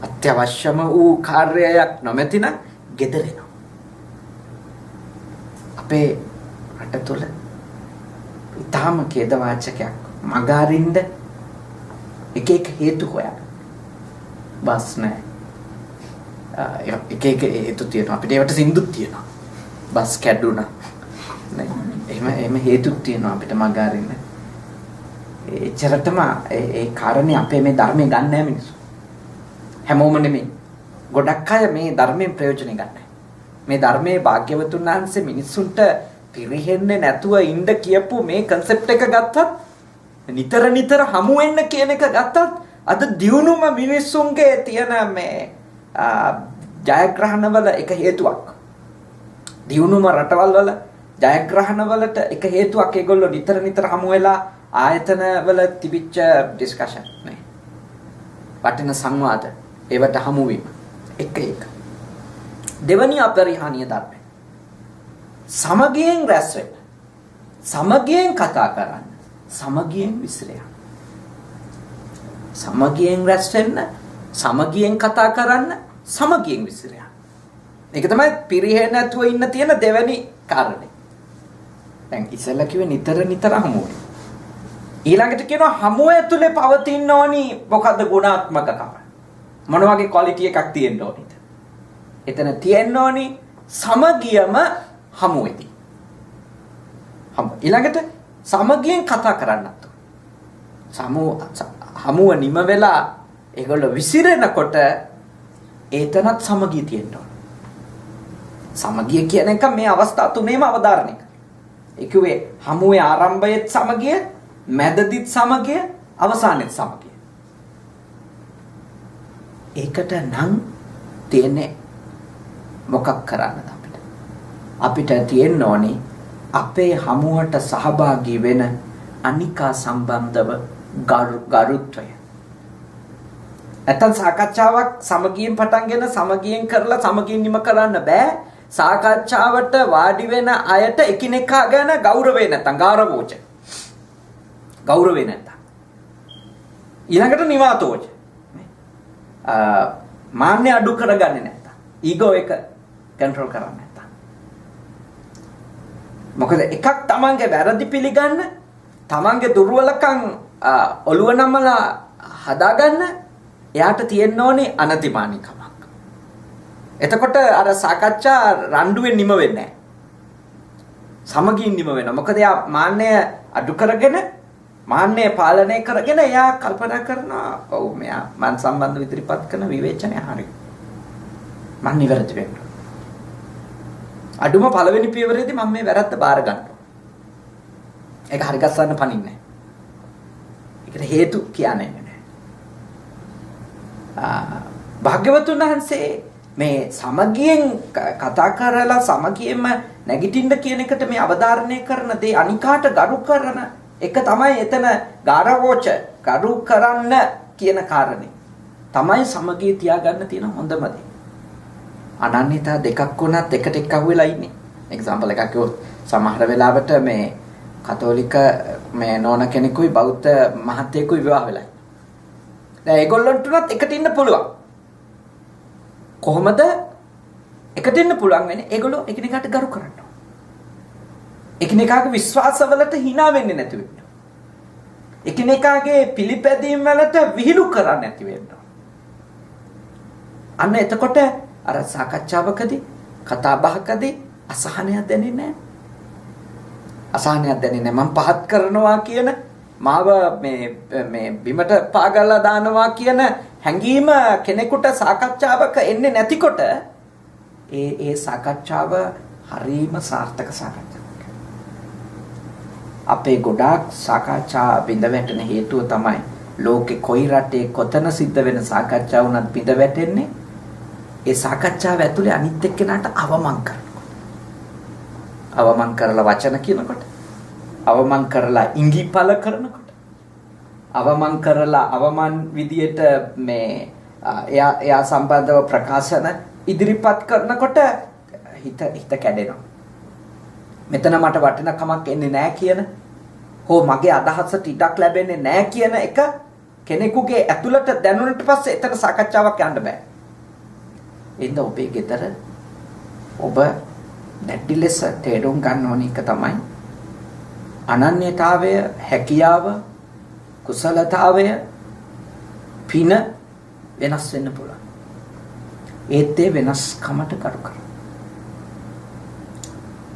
අත්‍යවශ්‍යම වූ කාර්යයක් නොමැති නම් ගෙදර එනවා. අපේ රට තුළ ඊටාම ඛේදවාචකයක් මගාරින්ද එක හේතු හොයන. බස් නැහැ. එක හේතු තියෙනවා. අපිට ඒවට සින්දුත් තියෙනවා. බස් කැඩුනා. එහෙම හේතුත් තියෙනවා අපිට මගාරින්න. එච්චරටම ඒ කාරණේ අපේ මේ ධර්මයේ ගන්න නැහැ මිනිස්සු. හැමෝම නෙමෙයි. ගොඩක් අය මේ ධර්මයෙන් ප්‍රයෝජනෙ ගන්නයි. මේ ධර්මයේ භාග්‍යවතුන් වහන්සේ මිනිස්සුන්ට පිරිහෙන්නේ නැතුව ඉන්න කියපු මේ concept එක ගත්තත් නිතර හමු වෙන්න කියන එක ගත්තත් අද දියුණුම මිනිස්සුන්ගේ තියෙන මේ ජයග්‍රහණවල එක හේතුවක්. දියුණුම රටවල් වල ජයග්‍රහණ වලට එක හේතුවක් ඒගොල්ලෝ නිතර හමු වෙලා ආයතන වල තිබිච්ච ඩිස්කෂන් නේ. වටින සංවාද ඒවට හමු වීම එක. දෙවනි අපරිහානීය ධර්මය. සමගියෙන් රැස් වෙන්න. සමගියෙන් කතා කරන්න. සමගියෙන් විසිර යන්න. සමගියෙන් රැස් වෙන්න, සමගියෙන් කතා කරන්න, සමගියෙන් විසිර යන්න. මේක තමයි පිරිහෙ නැතුව ඉන්න තියෙන දෙවැනි කාරණේ. දැන් ඉස්සෙල්ලා කිව්වේ නිතර හමු වෙන්න. ඊළඟට කියනවා හමුව ඇතුලේ පවතින්න ඕනි මොකද්ද ගුණාත්මකකම. මොන වගේ ක්වොලිටි එකක් තියෙන්න ඕනිද? එතන තියෙන්න ඕනි සමගියම හමුවේදී. ඊළඟට සමගියෙන් කතා කරන්නත්. හමුව නිම වෙලා ඒගොල්ලෝ විසිරෙනකොට ඒතනත් සමගිය තියෙන්න ඕන. සමගිය කියන එක මේ අවස්ථා තුනේම අවධාරණය කරනවා. ඒ කිව්වේ හමුවේ ආරම්භයේත් සමගිය, මැදදිත් සමගිය, අවසානයේත් සමගිය. ඒකට නම් තියෙන්නේ මොකක් කරන්නද අපිට? අපිට තියෙන්න ඕනේ අපේ හමුවට සහභාගී වෙන අනිකා සම්බන්ධව ගරුත්වය. නැත්නම් සාකච්ඡාවක් සමගියෙන් පටන්ගෙන සමගියෙන් කරලා සමගියෙන් නිම කරන්න බෑ. සාකච්ඡාවට වාඩි වෙන අයට එකිනෙකා ගැන ගෞරවේ නැත්නම් ගාරවෝච. ගෞරවේ නැත්නම්. ඊළඟට නිවාතෝච. මාන්නේ අඩු කරගන්නේ නැත්නම්. ඊගෝ එක කන්ට්‍රෝල් කරන්නේ නැත්නම්. මොකද එකක් තමන්ගේ වැරදි පිළිගන්න, තමන්ගේ දුර්වලකම් ඔළුව නමලා හදාගන්න එයාට තියෙන්න ඕනේ අනතිමානිකමක්. එතකොට අර සාකච්ඡා රණ්ඩුවෙන් නිම වෙන්නේ නැහැ. සමගින් නිම වෙනවා. මොකද එයා මාන්නය අඩු කරගෙන, මාන්නය පාලනය කරගෙන එයා කල්පනා කරනවා ඔව් මෙයා මන් සම්බන්ධව ඉදිරිපත් කරන විවේචනය හරි. මන් නිවැරදි වෙන්න. අඩුම පළවෙනි පියවරේදී මම මේ වැරද්ද බාර ගන්නවා. ඒක හරි ගස්සන්න පනින්නේ නැහැ. ඒකට හේතු කියන්නේ නැහැ. භාග්‍යවතුන් වහන්සේ මේ සමගියෙන් කතා කරලා සමගියෙන්ම නැගිටින්න කියන එකට මේ අවධාරණය කරන දේ අනිකාට ගරු කරන එක තමයි එතන ගාරවෝච ගරු කරන්න කියන කාරණේ. තමයි සමගිය තියාගන්න තියෙන හොඳම දේ. අනන්‍යතා දෙකක් වුණත් එකට එක්ක අහුවෙලා ඉන්නේ. එක්සැම්පල් එකක් කිව්වොත් සමහර වෙලාවට මේ කතෝලික මේ නෝන කෙනෙකුයි බෞද්ධ මහත්තයෙකුයි විවාහ වෙලා. දැන් ඒගොල්ලන්ට උනත් එකට ඉන්න පුළුවන්. කොහොමද එකට ඉන්න පුළුවන් වෙන්නේ? ඒගොල්ලෝ එකිනෙකාට ගරු කරනවා. එකිනෙකාගේ විශ්වාසවලට hina වෙන්නේ නැති වෙනවා. එකිනෙකාගේ පිළිපැදීම් වලට විහිළු කරන්නේ නැති වෙනවා. අන්න එතකොට අර සාකච්ඡාවකදී කතා බහකදී අසහනයක් දැනෙන්නේ නැහැ. අසහනයක් දැනෙන්නේ නැහැ. මම පහත් කරනවා කියන මාව මේ බිමට පාගලා දානවා කියන හැඟීම කෙනෙකුට සාකච්ඡාවක එන්නේ නැතිකොට ඒ සාකච්ඡාව හරීම සාර්ථක සාකච්ඡාවක්. අපේ ගොඩාක් සාකච්ඡා බිඳ වැටෙන හේතුව තමයි ලෝකේ කොයි රටේ කොතන සිද්ධ වෙන සාකච්ඡා වුණත් බිඳ වැටෙන්නේ ඒ සාකච්ඡාව ඇතුලේ අනිත් එක්කෙනාට අවමන් කරනකොට. අවමන් කරලා වචන කියනකොට, අවමන් කරලා ඉඟි පළ කරනකොට, අවමන් කරලා අවමන් විදියට මේ එයා සම්බන්ධව ප්‍රකාශන ඉදිරිපත් කරනකොට හිත කැඩෙනවා. මෙතන මට වටිනකමක් එන්නේ නැහැ කියන හෝ මගේ අදහසට ඉඩක් ලැබෙන්නේ නැහැ කියන එක කෙනෙකුගේ ඇතුළට දැනුණට පස්සේ එතන සාකච්ඡාවක් යන්න බෑ. එන්න ඔබේ ගෙදර ඔබ දැඩි ලෙස තේරුම් ගන්න ඕන එක තමයි අනන්‍යතාවය, හැකියාව, කුසලතාවය, පින වෙනස් වෙන්න පුළුවන්. ඒත් ඒ වෙනස්කමට කරු කරා.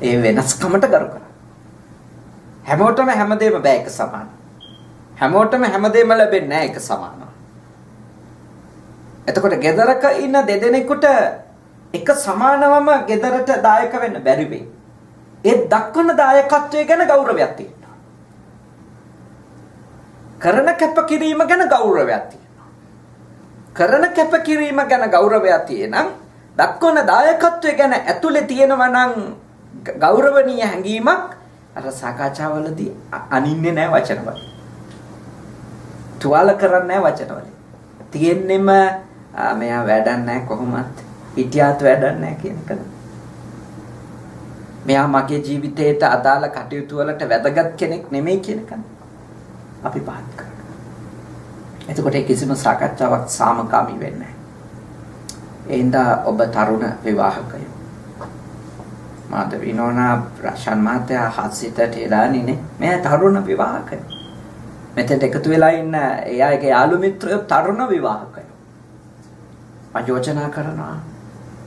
ඒ වෙනස්කමට කරු කරා. හැමෝටම හැමදේම බෑ එක සමාන. හැමෝටම හැමදේම ලැබෙන්නේ නැහැ එක සමානව. එතකොට ගෙදරක ඉන්න දෙදෙනෙකුට එක සමානවම ගෙදරට දායක වෙන්න බැරි වෙයි. ඒ දක්වන දායකත්වය ගැන ගෞරවයක් තියෙනවා. කරන කැපකිරීම ගැන ගෞරවයක් තියෙනවා. කරන කැපකිරීම ගැන ගෞරවයක් තියෙනම් දක්වන දායකත්වය ගැන ඇතුලේ තියෙනවා නම් ගෞරවනීය හැඟීමක් අර සාකච්ඡාවලදී අනින්නේ නැහැ වචනවල. තුවාල කරන්නේ නැහැ වචනවල. තියෙන්නෙම මෙයා වැඩක් නැහැ කොහොමත් හිටියාත් වැඩක් නැහැ කියන එක. මෙයා මගේ ජීවිතයට අදාළ කටයුතු වලට වැදගත් කෙනෙක් නෙමෙයි කියන එක. අපි පහත් කරනවා. එතකොට කිසිම සාකච්ඡාවක් සාමකාමී වෙන්නේ නැහැ. එහෙනම් ඔබ තරුණ විවාහකයෝ මාධවී නෝනා රෂන් මහත්තයා හසිතට එලානේ මේ තරුණ විවාහකයෝ මෙතෙන්ට එකතු වෙලා ඉන්න එයාගේ යාළු මිත්‍රයෝ තරුණ විවාහකයෝ මම යෝජනා කරනවා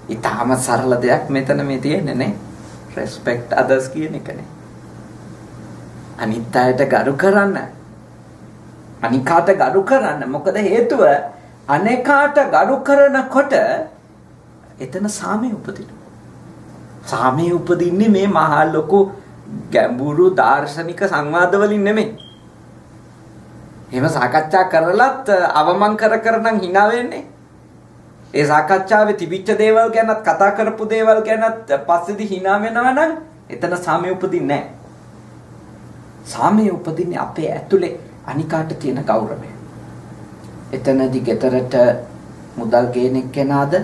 ඊටාම සරල දෙයක් මෙතන මේ තියෙන්නේ නේ respect others කියන එකනේ අනිත් අයට ගරු කරන්න අනිකාට ගරු කරන්න මොකද හේතුව අනේකාට ගරු කරනකොට එතන සාමය උපදිනවා. සාමය උපදින්නේ මේ මහා ලොකු ගැඹුරු දාර්ශනික සංවාද වලින් නෙමෙයි. එහෙම සාකච්ඡා කරලත් අවමන් කර නම් hina වෙන්නේ. ඒ සාකච්ඡාවේ තිබිච්ච දේවල් ගැනත් කතා කරපු දේවල් ගැනත් පස්සේදී hina වෙනවා නම් එතන සාමය උපදින්නේ නැහැ. සාමය උපදින්නේ අපේ ඇතුලේ අනිකාට තියෙන ගෞරවය. එතනදී ගෙදරට මුදල් ගේන එක්කෙනාද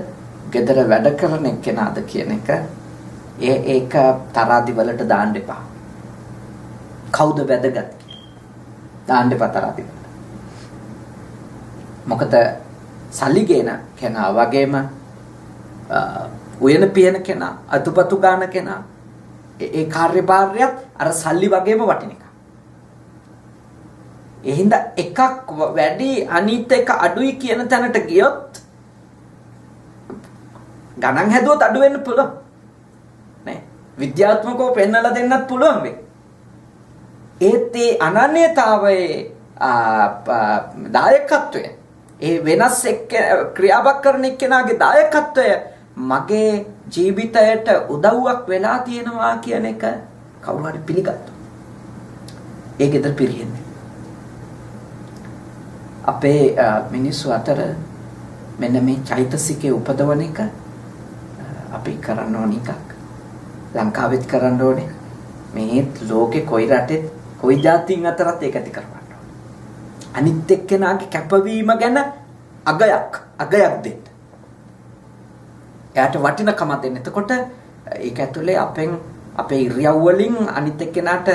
ගෙදර වැඩ කරන එක්කෙනාද කියන එක ඒක තරාදි වලට දාන්න එපා. කවුද වැදගත් දාන්න එපා තරාදි වලට. මොකද සල්ලි ගේන කෙනා වගේම උයන පියන කෙනා අතුපතු ගාන කෙනා ඒ කාර්යභාරයත් අර සල්ලි වගේම වටින එක. එහෙනම් එකක් වැඩි අනිත් එක අඩුයි කියන තැනට ගියොත් ගණන් හැදුවොත් අඩු වෙන්න පුළුවන් නේ විද්‍යාත්මකව පෙන්වලා දෙන්නත් පුළුවන් වෙයි ඒත් ඒ අනන්‍යතාවයේ දායකත්වය ඒ වෙනස් එක්ක ක්‍රියාවක් කරන එක්කෙනාගේ දායකත්වය මගේ ජීවිතයට උදව්වක් වෙලා තියෙනවා කියන එක කවුරු හරි පිළිගත්තා ඒ ගෙදර පිරියෙන්නේ අපේ මිනිස්සු අතර මෙන්න මේ චෛතසිකේ උපදවන එක අපි කරන්න ඕන එකක් ලංකාවෙත් කරන්න ඕනේ මේ ලෝකේ කොයි රටෙත් කොයි ජාතීන් අතරත් ඒක ඇති කරවන්න ඕනේ අනිත් එක්කෙනාගේ කැපවීම ගැන අගයක් දෙන්න එයාට වටිනකම දෙන්න එතකොට ඒක ඇතුලේ අපේ ඉරියව් වලින් අනිත් එක්කෙනාට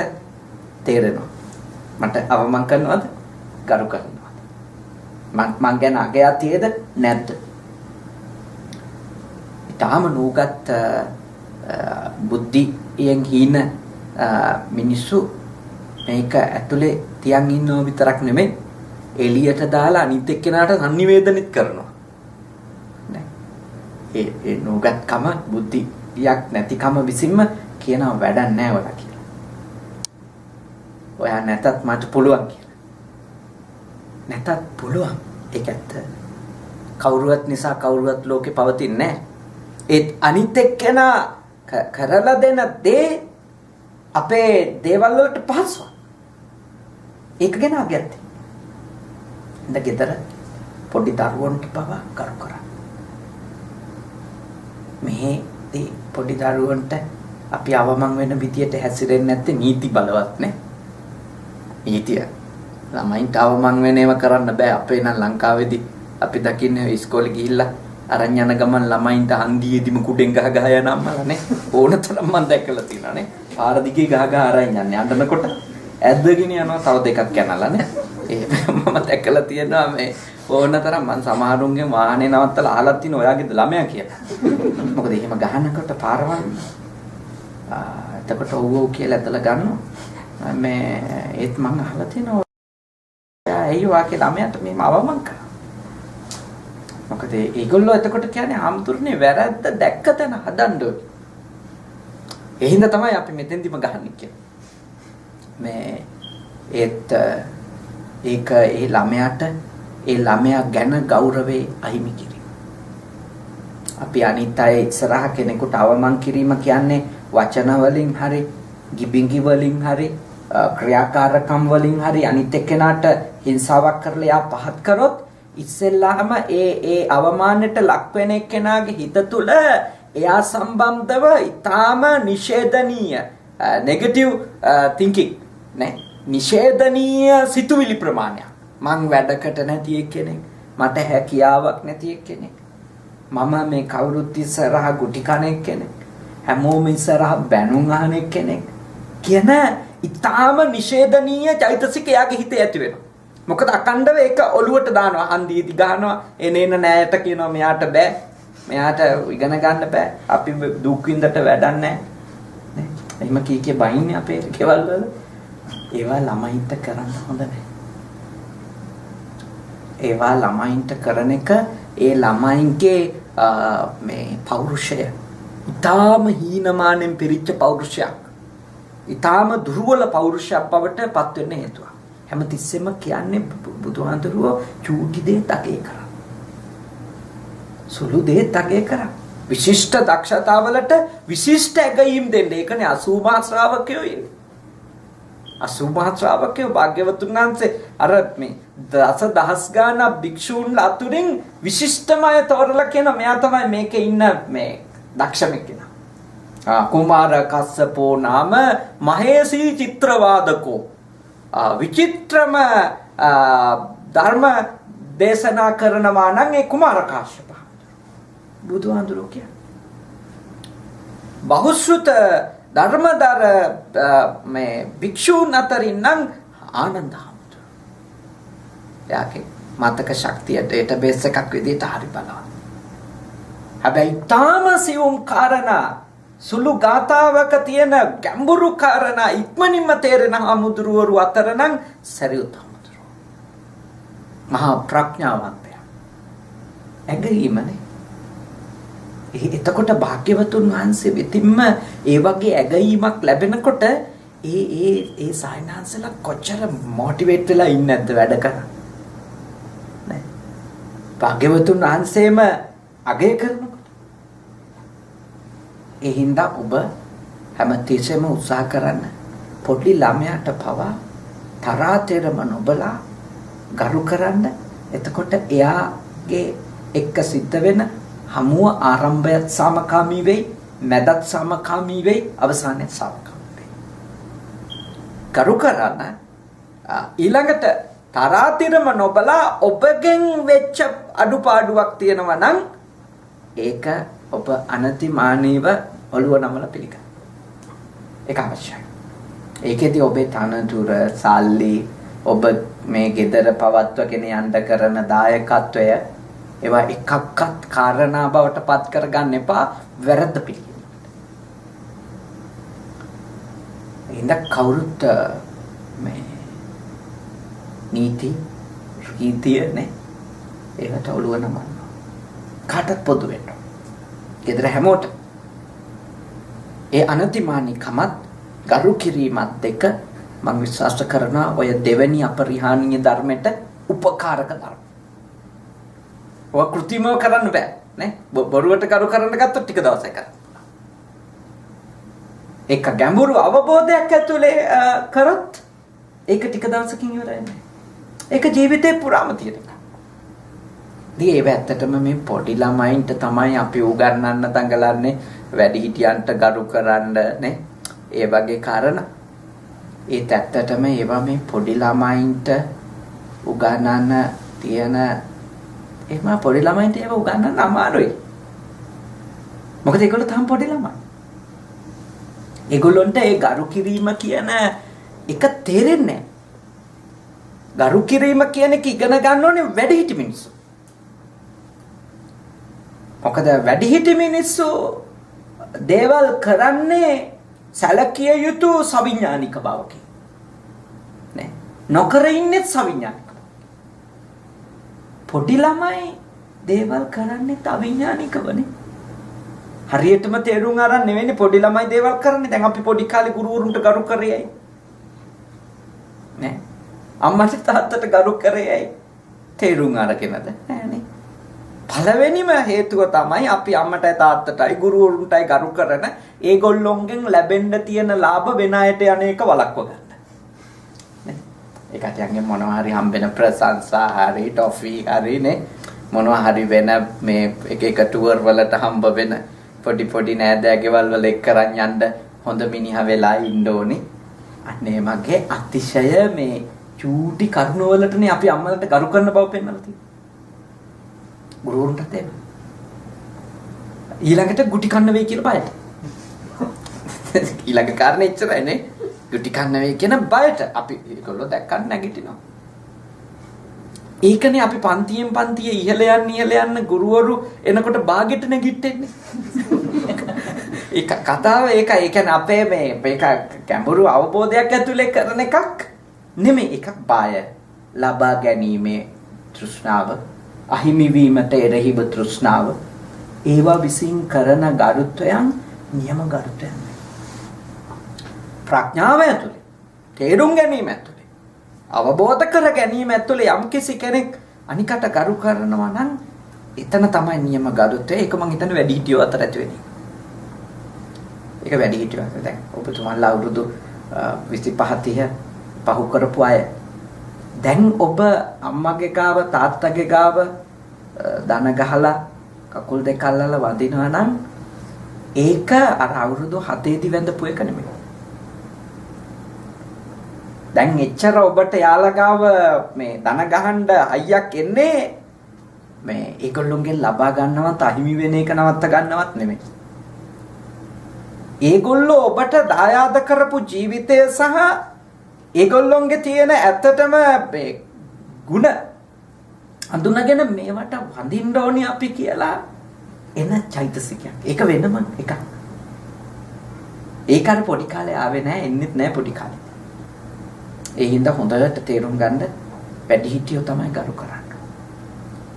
තේරෙනවා මට අවමන් කරනවද ගරු කරනවද මං ගැන අගයක් තියේද නැද්ද ඊටාම නූගත් බුද්ධියෙන් හීන මිනිස්සු මේක ඇතුලේ තියන් ඉන්නව විතරක් නෙමෙයි එළියට දාලා අනිත් එක්කෙනාට සංනිවේදනෙත් කරනවා නේ ඒ නූගත්කම බුද්ධියක් නැතිකම විසින්ම කියනවා වැඩක් නැහැ ඔයා කියලා ඔයා නැතත් මට පුළුවන් කියලා නැතත් පුළුවන් ඒක ඇත්ත කවුරුවත් නිසා කවුරුවත් ලෝකේ පවතින්නේ නැහැ ඒත් අනිත් එක්කෙනා කරලා දෙන දේ අපේ දේවල් වලට පහසුවක් ඒක ගැන අගයත් ඉඳ ගෙදර පොඩි දරුවන්ට පවා කරු කරා මේ පොඩි දරුවන්ට අපි අවමන් වෙන විදියට හැසිරෙන්නේ නැත්තේ නීති බලවත් නේ නීතිය ළමයින්ට අවමන් වෙන ඒවා කරන්න බෑ අපේ නම් ලංකාවේදී අපි දකින්නේ ඉස්කෝලේ ගිහිල්ලා අරන් යන ගමන් ළමයින්ට හන්දියේදීම කුඩෙන් ගහ යන අම්මලානේ ඕනතරම් මම දැකලා තියෙනවානේ පාර දිගේ ගහ අරන් යන්නේ අඬනකොට ඇද්දගෙන යනවා තව දෙකක් යනලානේ එහෙම මම දැකලා තියෙනවා මේ ඕනතරම් මම සමහරුන්ගේ වාහනේ නවත්තලා අහලා තියෙන ඔයාගේ ළමයා කියලා මොකද එහෙම ගහනකොට පාරවල් එතකොට ඔව් කියලා ඇදලා ගන්නවා මේ ඒත් මම අහලා තියෙනවා ඇයි වාගේ ළමයාට මේව අවමන් කරා මොකද ඒගොල්ලෝ එතකොට කියන්නේ ආම්තුරුනේ වැරද්ද දැක්ක තැන හදන්න ඕනේ. ඒ හින්දා තමයි අපි මෙතෙන්දිම ගහන්නේ කියන්නේ. මේ ඒක ඒ ළමයා ගැන ගෞරවේ අහිමි කිරීම. අපි අනිත් අය ඉස්සරහ කෙනෙකුට අවමන් කිරීම කියන්නේ වචන වලින් හරි, ගිබිඟි වලින් හරි, ක්‍රියාකාරකම් වලින් හරි අනිත් එක්කෙනාට හිංසාවක් කරලා යා පහත් කරොත් ඉස්සෙල්ලාම ඒ අවමානයට ලක් වෙන එක්කෙනාගේ හිත තුළ එයා සම්බන්ධව ඊටාම නිෂේධනීය නෙගටිව් තින්කින් නේ නිෂේධනීය සිතුවිලි ප්‍රමාණයක්. මං වැඩකට නැති කෙනෙක්, මට හැකියාවක් නැති කෙනෙක්, මම මේ කවුරුත් ඉස්සරහා ගුටි කණෙක් කෙනෙක්, හැමෝම ඉස්සරහා බැනුම් අහන කෙනෙක් කියන ඊටාම නිෂේධනීය චෛතසික එයාගේ හිතේ ඇති වෙනවා. මොකද අකණ්ඩව ඒක ඔලුවට දානවා, හන්දියේදී ගහනවා, එනේන නෑයට කියනවා මෙයාට බෑ, මෙයාට ඉගෙන ගන්න බෑ, අපි දුක් විඳට වැඩක් නෑ නේ. එහෙම කී බයින්නේ අපේ කෙවල් වල. ඒවා ළමයින්ට කරන්න හොඳ නෑ. ඒවා ළමයින්ට කරන එක ඒ ළමයින්ගේ මේ පෞරුෂය ඊටාම හීනමානෙන් පිරිච්ච පෞරුෂයක්, ඊටාම දුර්වල පෞරුෂයක් බවට පත් වෙන්න හේතුවක්. හැමතිස්සෙම කියන්නේ බුදුහාඳුරුවෝ චූටි දේ තගේ කරා, සුළු දේ තගේ කරා. විශිෂ්ට දක්ෂතාවලට විශිෂ්ට ඇගයීම් දෙන්න. ඒකනේ 80 ශ්‍රාවකයෝ ඉන්නේ. 80 ශ්‍රාවකයෝ භාග්‍යවතුන් වහන්සේ අර මේ දසදහස් ගාණක් භික්ෂූන් අතුරින් විශිෂ්ටම අය තෝරලා කියන මෙයා තමයි මේකේ ඉන්න මේ දක්ෂම කෙනා. කුමාර කස්සපෝ නාම මහේසී චිත්‍රවාදකෝ විචිත්‍රම ධර්ම දේශනා කරනවා නම් ඒ කුමාර කාශ්‍යප බුදුහාඳුරෝ කියන්නේ. බහුශ්‍රුත ධර්මදර මේ භික්ෂූන් අතරින් නම් ආනන්ද හාමුදුරුවෝ. එයාගේ මතක ශක්තිය ඩේටාබේස් එකක් විදිහට හරි බලවත්. හැබැයි තාම සියුම් කාරණා, සුළු ගාතාවක තියෙන ගැඹුරු කාරණා ඉක්මනින්ම තේරෙන හාමුදුරුවරු අතර නම් සරියුත් හාමුදුරුවෝ. මහා ප්‍රඥාවන්තයා. ඇගීමනේ. එතකොට භාග්‍යවතුන් වහන්සේ වෙතින්ම ඒ වගේ ඇගීමක් ලැබෙනකොට ඒ සායනහන්සලා කොච්චර මොටිවේට් වෙලා ඉන්නේ නැද්ද වැඩ කරා නේ. භාග්‍යවතුන් වහන්සේම අගය කරනකොට ඒ හින්දා ඔබ හැමතිස්සෙම උත්සාහ කරන්න පොඩි ළමයාට පවා තරාතෙරම නොබලා ගරු කරන්න. එතකොට එයාගේ එක්ක සිද්ධ වෙන හමුව ආරම්භයත් සාමකාමී වෙයි, මැදත් සාමකාමී වෙයි, අවසානයත් සාමකාමී වෙයි. කරු කරන්න ඊළඟට තරාතිරම නොබලා ඔබගෙන් වෙච්ච අඩුපාඩුවක් තියෙනවා නම් ඒක ඔබ අනතිමානීව ඔළුව නමලා පිළිගන්න. ඒක අවශ්‍යයි. ඒකෙදි ඔබේ තනතුර, සල්ලි, ඔබ මේ ගෙදර පවත්වගෙන යන්න කරන දායකත්වය ඒවා එකක්වත් කාරණා බවට පත් කරගන්න එපා, වැරද්ද පිළිගන්න. ඉන්න කවුරුත් මේ නීති රීතිය නේ ඒකට ඔළුව නමන්න. කාටත් පොදු වෙන්න. ගෙදර හැමෝට ඒ අනතිමානීකමත් ගරු කිරීමත් දෙක මම විශ්වාස කරනවා ඔය දෙවෙනි අපරිහානීය ධර්මයට උපකාරක ධර්ම. ඔය කෘතිමව කරන්න බෑ නේ. බොරුවට කරු කරන්න ගත්තොත් ටික දවසක් කරන්න. ඒක ගැඹුරු අවබෝධයක් ඇතුලේ කරොත් ඒක ටික දවසකින් ඉවරයි නේ. ඒක ජීවිතේ පුරාම තියෙන එක. දී ඒ ඇත්තටම මේ පොඩි ළමයින්ට තමයි අපි උගන්වන්න දඟලන්නේ, වැඩිහිටියන්ට ගරු කරන්න නේ. ඒ වගේ කාරණා. ඒත් ඇත්තටම ඒවා මේ පොඩි ළමයින්ට උගන්වන්න තියෙන එහෙම පොඩි ළමයින්ට ඒව උගන්වන්න අමාරුයි. මොකද ඒගොල්ලෝ තාම පොඩි ළමයි. ඒගොල්ලන්ට ඒ ගරු කිරීම කියන එක තේරෙන්නේ නැහැ. ගරු කිරීම කියන එක ඉගෙන ගන්න ඕනේ වැඩිහිටි මිනිස්සු. මොකද වැඩිහිටි මිනිස්සු දේවල් කරන්නේ සැලකිය යුතු සවිඥානික බවකින්. නේ. නොකර ඉන්නේ සවිඥානික. පොඩි ළමයි දේවල් කරන්නේ අවිඥානිකවනේ. හරියටම තේරුම් අරන් නෙවෙයි පොඩි ළමයි දේවල් කරන්නේ. දැන් අපි පොඩි කාලේ ගුරුවරුන්ට ගරු කරේයි. නේ. අම්මට තාත්තට ගරු කරේයි. තේරුම් අරගෙනද? නෑනේ. පළවෙනිම හේතුව තමයි අපි අම්මටයි තාත්තටයි ගුරුවරුන්ටයි ගරු කරන ඒගොල්ලොන්ගෙන් ලැබෙන්න තියෙන ලාභ වෙන අයට යන එක වළක්ව ගන්න. නේ. කටියන්ගේ මොනවා හරි හම්බෙන ප්‍රශංසා හරි ටොෆි හරිනේ මොනවා හරි වෙන මේ එක ටුවර් වලට හම්බ වෙන පොඩි නෑදෑ ගෙවල් වල එක්කරන් යන්න හොඳ මිනිහා වෙලා ඉන්න ඕනේ. අනේ මගේ අතිශය මේ චූටි කරුණ වලටනේ අපි අම්මලට ගරු කරන බව පෙන්වලා තියෙන්නේ. ගුරුවරුන්ටත් එහෙම. ඊළඟට ගුටි කන්න වෙයි කියලා බයට. ඊළඟ කාරණේ ඉච්චරයි නේ. ගුටි කන්න වෙයි කියන බයට අපි ඒගොල්ලෝ දැක්කන් නැගිටිනවා. ඒකනේ අපි පන්තිය ඉහළ යන්න ගුරුවරු එනකොට බාගෙට නැගිටින්නේ. ඒක කතාව ඒක ඒ කියන්නේ අපේ මේක ගැඹුරු අවබෝධයක් ඇතුලේ කරන එකක් නෙමෙයි. එකක් බය ලබා ගැනීමේ තෘෂ්ණාව අහිමි වීමට එරෙහිව තෘෂ්ණාව ඒවා විසින් කරන ගරුත්වයන් නියම ගරුත්වයන්. ප්‍රඥාව ඇතුලේ තේරුම් ගැනීම ඇතුලේ අවබෝධ කර ගැනීම ඇතුලේ යම් කිසි කෙනෙක් අනිකට ගරු කරනවා නම් එතන තමයි නියම ගරුත්වය. ඒක මං හිතන්නේ වැඩි හිටියෝ අතර ඇති වෙන්නේ. ඒක වැඩි හිටියෝ අතර දැන් ඔබතුමාලා අවුරුදු 25 30 පහු කරපු අය දැන් ඔබ අම්මගේ ගාව තාත්තගේ ගාව දන ගහලා කකුල් දෙක අල්ලලා වදිනවා නම් ඒක අර අවුරුදු 7 දී වැඳපු එක නෙමෙයි. දැන් එච්චර ඔබට යාලා ගාව මේ දන ගහන්න අයියක් එන්නේ මේ ඒගොල්ලොන්ගෙන් ලබා ගන්නවත් අහිමි වෙන එක නවත්ත ගන්නවත් නෙමෙයි. ඒගොල්ලෝ ඔබට දායාද කරපු ජීවිතය සහ ඒගොල්ලොන්ගේ තියෙන ඇත්තටම මේ ಗುಣ අඳුනගෙන මේවට වඳින්න ඕනි අපි කියලා එන චෛතසිකයක්. ඒක වෙනම එකක්. ඒක අර පොඩි කාලේ ආවේ නැහැ, එන්නෙත් නැහැ පොඩි කාලේ. ඒ හින්දා හොඳට තේරුම් ගන්න වැඩිහිටියෝ තමයි ගරු කරන්නේ.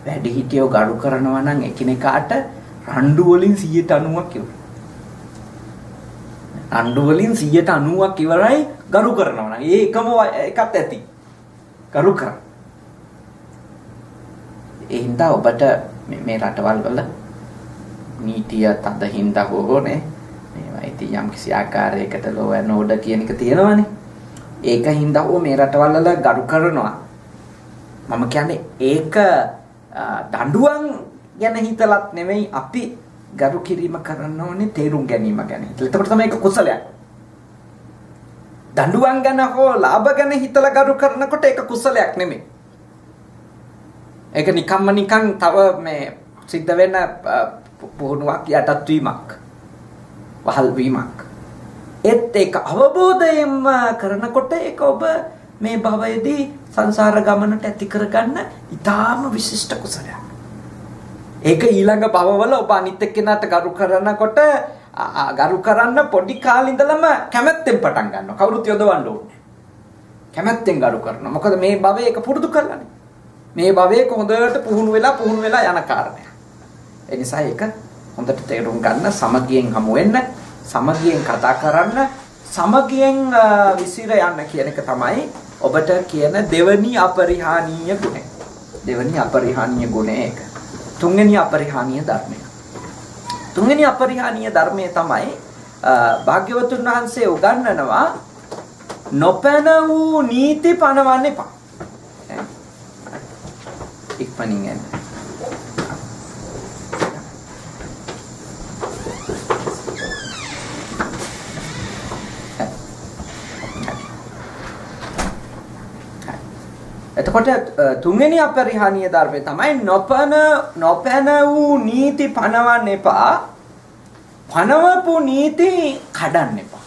වැඩිහිටියෝ ගරු කරනවා නම් එකිනෙකාට රණ්ඩු වලින් 90%ක් ඉවරයි. රණ්ඩු වලින් 90%ක් ඉවරයි ගරු කරනවා නම්. ඒ එකම එකත් ඇති. ගරු කරා. ඒ හින්දා ඔබට මේ රටවල් වල නීතිය තද හින්දා හොනේ මේවා ඉතින් යම් කිසි ආකාරයකට ලෝ ඇන් ඕඩර් කියන එක තියෙනවානේ. ඒක හින්දා මේ රටවල් වල ගරු කරනවා. මම කියන්නේ ඒක දඬුවම් ගැන හිතලත් නෙමෙයි අපි ගරු කිරීම කරන්න ඕනේ තේරුම් ගැනීම ගැන. එතකොට තමයි ඒක කුසලයක්. දඬුවම් ගැන හෝ ලාභ ගැන හිතලා ගරු කරනකොට ඒක කුසලයක් නෙමෙයි. ඒක නිකන් තව මේ සිද්ධ වෙන පුහුණුවක් යටත් වීමක්. වහල් වීමක්. ඒත් ඒක අවබෝධයෙන්ම කරනකොට ඒක ඔබ මේ භවයේදී සංසාර ගමනට ඇති කරගන්න ඊටාම විශිෂ්ට කුසලයක්. ඒක ඊළඟ භවවල ඔබ අනිත් එක්කෙනාට ගරු කරනකොට ගරු කරන්න පොඩි කාලේ ඉඳලම කැමැත්තෙන් පටන් ගන්නවා. කවුරුත් යොදවන්න ඕනේ. කැමැත්තෙන් ගරු කරනවා. මොකද මේ භවයේ ඒක පුරුදු කරලානේ. මේ භවයේ හොඳට පුහුණු වෙලා යන කාරණයක්. ඒ නිසා ඒක හොඳට තේරුම් ගන්න, සමගියෙන් හමු වෙන්න, සමගියෙන් කතා කරන්න, සමගියෙන් විසිර යන්න කියන එක තමයි ඔබට කියන දෙවනි අපරිහානීය ගුණය. දෙවනි අපරිහානීය ගුණය ඒක. තුන්වෙනි අපරිහානීය ධර්මය. තුන්වෙනි අපරිහානීය ධර්මය තමයි භාග්‍යවතුන් වහන්සේ උගන්වනවා නොපැන වූ නීති පනවන්න එපා. ඉක්මනින් යන්න. එතකොට තුන්වෙනි අපරිහානීය ධර්මය තමයි නොපැන වූ නීති පනවන්න එපා. පනවපු නීති කඩන්න එපා.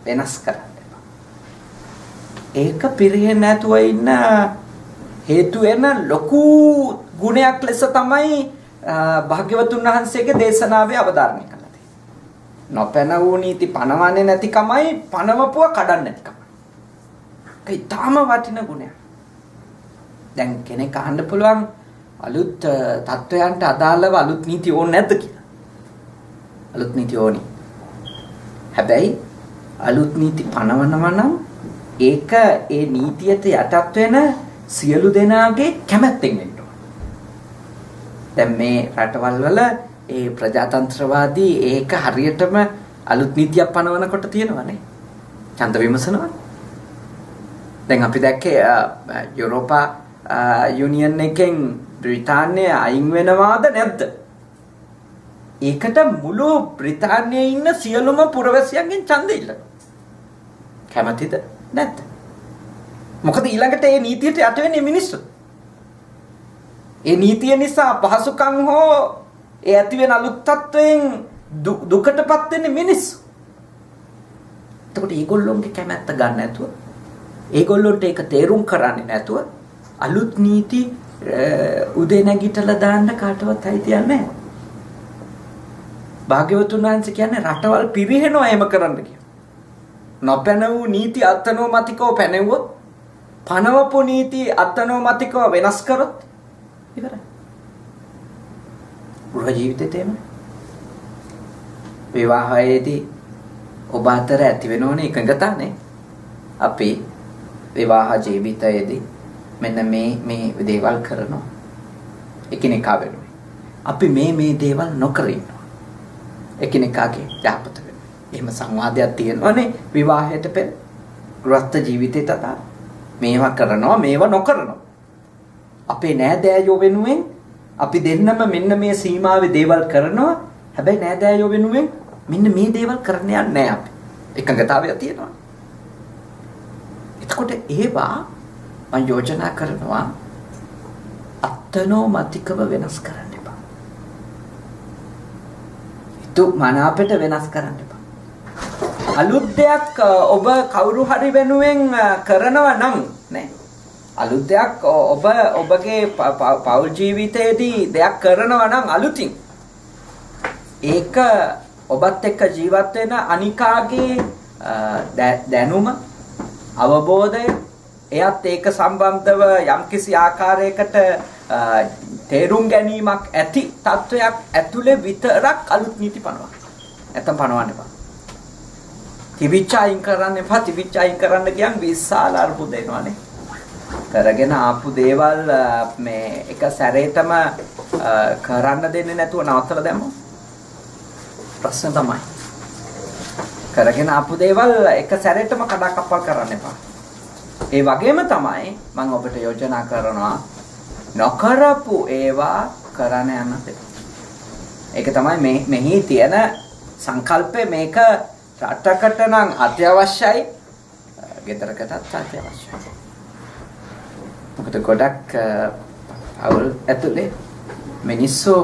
වෙනස් කරන්න එපා. ඒක පිරෙන්නේ නැතුව ඉන්න හේතු වෙන ලොකු ගුණයක් ලෙස තමයි භාග්‍යවතුන් වහන්සේගේ දේශනාවේ අවධාරණය කළා තියෙන්නේ. නොපැන වූ නීති පනවන්නේ නැතිකමයි පනවපුව කඩන්න නැතිකම. ඒක ඊටාම වටින ගුණයක්. දැන් කෙනෙක් අහන්න පුළුවන් අලුත් තත්වයන්ට අදාළව අලුත් නීති ඕනේ නැද්ද කියලා. අලුත් නීති ඕනි. හැබැයි අලුත් නීති පනවනවා නම් ඒක ඒ නීතියට යටත් වෙන සියලු දෙනාගේ කැමැත්තෙන් වෙන්න ඕන. දැන් මේ රටවල් වල ඒ ප්‍රජාතන්ත්‍රවාදී ඒක හරියටම අලුත් නීතියක් පනවනකොට තියෙනවනේ. ඡන්ද විමසනවා. දැන් අපි දැක්කේ යුරෝපා යුනියන් එකෙන් බ්‍රිතාන්‍යය අයින් වෙනවාද නැද්ද? ඒකට මුළු බ්‍රිතාන්‍යයේ ඉන්න සියලුම පුරවැසියන්ගෙන් ඡන්දය ඉල්ලනවා. කැමතිද නැද්ද? මොකද ඊළඟට මේ නීතියට යට වෙන්නේ මිනිස්සු. ඒ නීතිය නිසා පහසුකම් හෝ ඒ ඇති වෙන අලුත් තත්වයෙන් දුකටපත් වෙන්නේ මිනිස්සු. එතකොට ඒගොල්ලොන්ගේ කැමැත්ත ගන්න නැතුව, ඒගොල්ලොන්ට ඒක තේරුම් කරන්නේ නැතුව අලුත් නීති උදේ නැගිටලා දාන්න කාටවත් අයිතියක් නැහැ. භාග්‍යවතුන් වහන්සේ කියන්නේ රටවල් පිරිහෙනවා එහෙම කරන්න කියලා. නොපැන වූ නීති අත්නෝමතිකව පැනෙවුවොත්, පනවපු නීති අත්නෝමතිකව වෙනස් කරොත් ඉවරයි. ගෘහ ජීවිතේ තේම විවාහයේදී ඔබ අතර ඇති වෙනෝනේ එකඟතාවනේ. අපි විවාහ ජීවිතයේදී මෙන්න මේ දේවල් කරනවා. එකිනෙකා වෙනුවෙන්. අපි මේ දේවල් නොකර ඉන්නවා. එකිනෙකාගේ යහපත වෙනුවෙන්. එහෙම සංවාදයක් තියෙනවනේ විවාහයට පෙර. ගෘහස්ත ජීවිතයට අදාළ. මේවා කරනවා, මේවා නොකරනවා. අපේ නෑදෑයෝ වෙනුවෙන් අපි දෙන්නම මෙන්න මේ සීමාවේ දේවල් කරනවා. හැබැයි නෑදෑයෝ වෙනුවෙන් මෙන්න මේ දේවල් කරන්න යන්නේ නැහැ අපි. එකඟතාවයක් තියෙනවා. එතකොට ඒවා මම යෝජනා කරනවා අත්නෝමතිකව වෙනස් කරන්න එපා. ඊට මනාපට වෙනස් කරන්න එපා. අලුත් දෙයක් ඔබ කවුරු හරි වෙනුවෙන් කරනවා නම් නේ, අලුත් දෙයක් ඔබ ඔබගේ පෞල් ජීවිතයේදී දෙයක් කරනවා නම් අලුතින් ඒක ඔබත් එක්ක ජීවත් වෙන අනිකාගේ දැනුම, අවබෝධය, එයත් ඒක සම්බන්ධව යම්කිසි ආකාරයකට තේරුම් ගැනීමක් ඇති තත්වයක් ඇතුලේ විතරක් අලුත් නීති පනවන්න. නැත්තම් පනවන්න එපා. තිබිච්ච අයින් කරන්න එපා. තිබිච්ච අයින් කරන්න ගියන් විශාල අර්බුද එනවානේ. කරගෙන ආපු දේවල් මේ එක සැරේටම කරන්න දෙන්නේ නැතුව නවත්තලා දැම්මොත් ප්‍රශ්න තමයි. කරගෙන ආපු දේවල් එක සැරේටම කඩාකප්පල් කරන්න එපා. ඒ වගේම තමයි මම ඔබට යෝජනා කරනවා නොකරපු ඒවා කරන්න යන්න දෙන්න. ඒක තමයි මෙහි තියෙන සංකල්පය. මේක රටකට නම් අත්‍යවශ්‍යයි, ගෙදරකටත් අත්‍යවශ්‍යයි. මොකද ගොඩක් අවුල් ඇතුලේ මිනිස්සු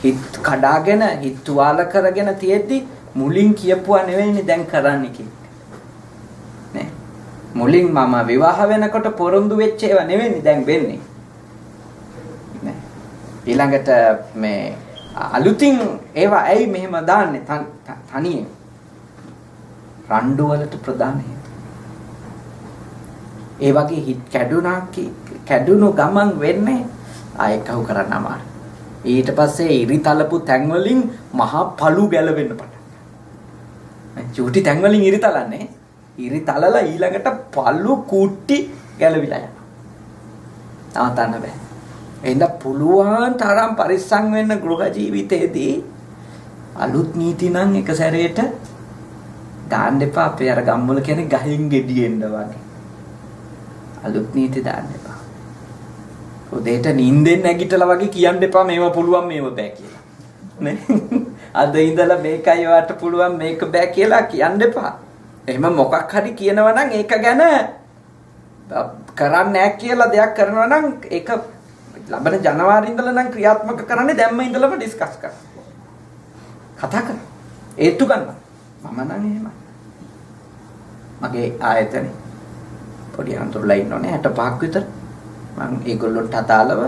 හිත කඩාගෙන හිත තුවාල කරගෙන තියෙද්දි මුලින් කියපුවා නෙවෙයිනේ දැන් කරන්නේ කියන්නේ. නේ? මුලින් මම විවාහ වෙනකොට පොරොන්දු වෙච්ච ඒවා නෙවෙයිනේ දැන් වෙන්නේ. නේ? ඊළඟට මේ අලුතින් ඒවා ඇයි මෙහෙම දාන්නේ තනියෙන්? රණ්ඩු වලට ප්‍රධාන හේතුව. ඒ වගේ හිත කැඩුණු ගමන් වෙන්නේ ආයෙ කවු කරන්න අමාරුයි. ඊට පස්සේ ඉරිතලපු තැන් වලින් මහා පළු ගැලවෙන්න පටන් ගන්නවා. චූටි තැන් වලින් ඉරිතලන්නේ. ඉරිතලලා ඊළඟට පළු කුට්ටි ගැලවිලා යනවා. නවත්තන්න බෑ. එහෙනම් පුළුවන් තරම් පරිස්සම් වෙන්න ගෘහ ජීවිතයේදී අලුත් නීති නම් එක සැරේට දාන්න එපා. අපේ අර ගම්වල කියන්නේ ගහෙන් ගෙඩියෙන්න වගේ. අලුත් නීති දාන්න එපා. උදේට නිින්දෙන් නැගිටලා වගේ කියන්න එපා මේවා පුළුවන් මේවා බෑ කියලා. නේ? අද ඉඳලා මේකයි වට පුළුවන් මේක බෑ කියලා කියන්න එපා. එහෙම මොකක් හරි කියනවා නම් ඒක ගැන කරන්නේ නැහැ කියලා දෙයක් කරනවා නම් ඒක ලබන ජනවාරි ඉඳලා නම් ක්‍රියාත්මක කරන්නේ දැම්ම ඉඳලම ඩිස්කස් කරන්න. කතා කරන්න. ඒත්තු ගන්න. මම නම් එහෙමයි. මගේ ආයතනේ පොඩි අන්තරලා ඉන්නෝනේ 65ක් විතර. මම ඒගොල්ලොන්ට අදාළව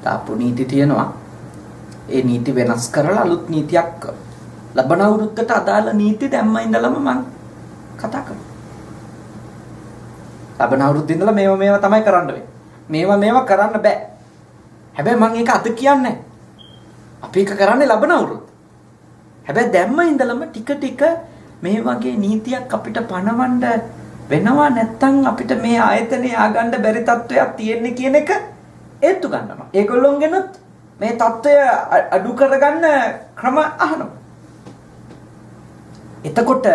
තාපු නීති තියෙනවා. ඒ නීති වෙනස් කරලා අලුත් නීතියක් ලබන අවුරුද්දට අදාළ නීති දැම්ම ඉඳලම මම කතා කරනවා. ලබන අවුරුද්ද ඉඳලා මේවා තමයි කරන්න වෙන්නේ. මේවා කරන්න බෑ. හැබැයි මම ඒක අද කියන්නේ. අපි ඒක කරන්නේ ලබන අවුරුද්ද. හැබැයි දැම්ම ඉඳලම ටික මේ වගේ නීතියක් අපිට පනවන්න වෙනවා නැත්තම් අපිට මේ ආයතනයේ ආගන්න බැරි තත්වයක් තියෙන්නේ කියන එක ඒත්තු ගන්නවා. ඒගොල්ලොන්ගෙනුත් මේ තත්වය අඩු කරගන්න ක්‍රම අහනවා. එතකොට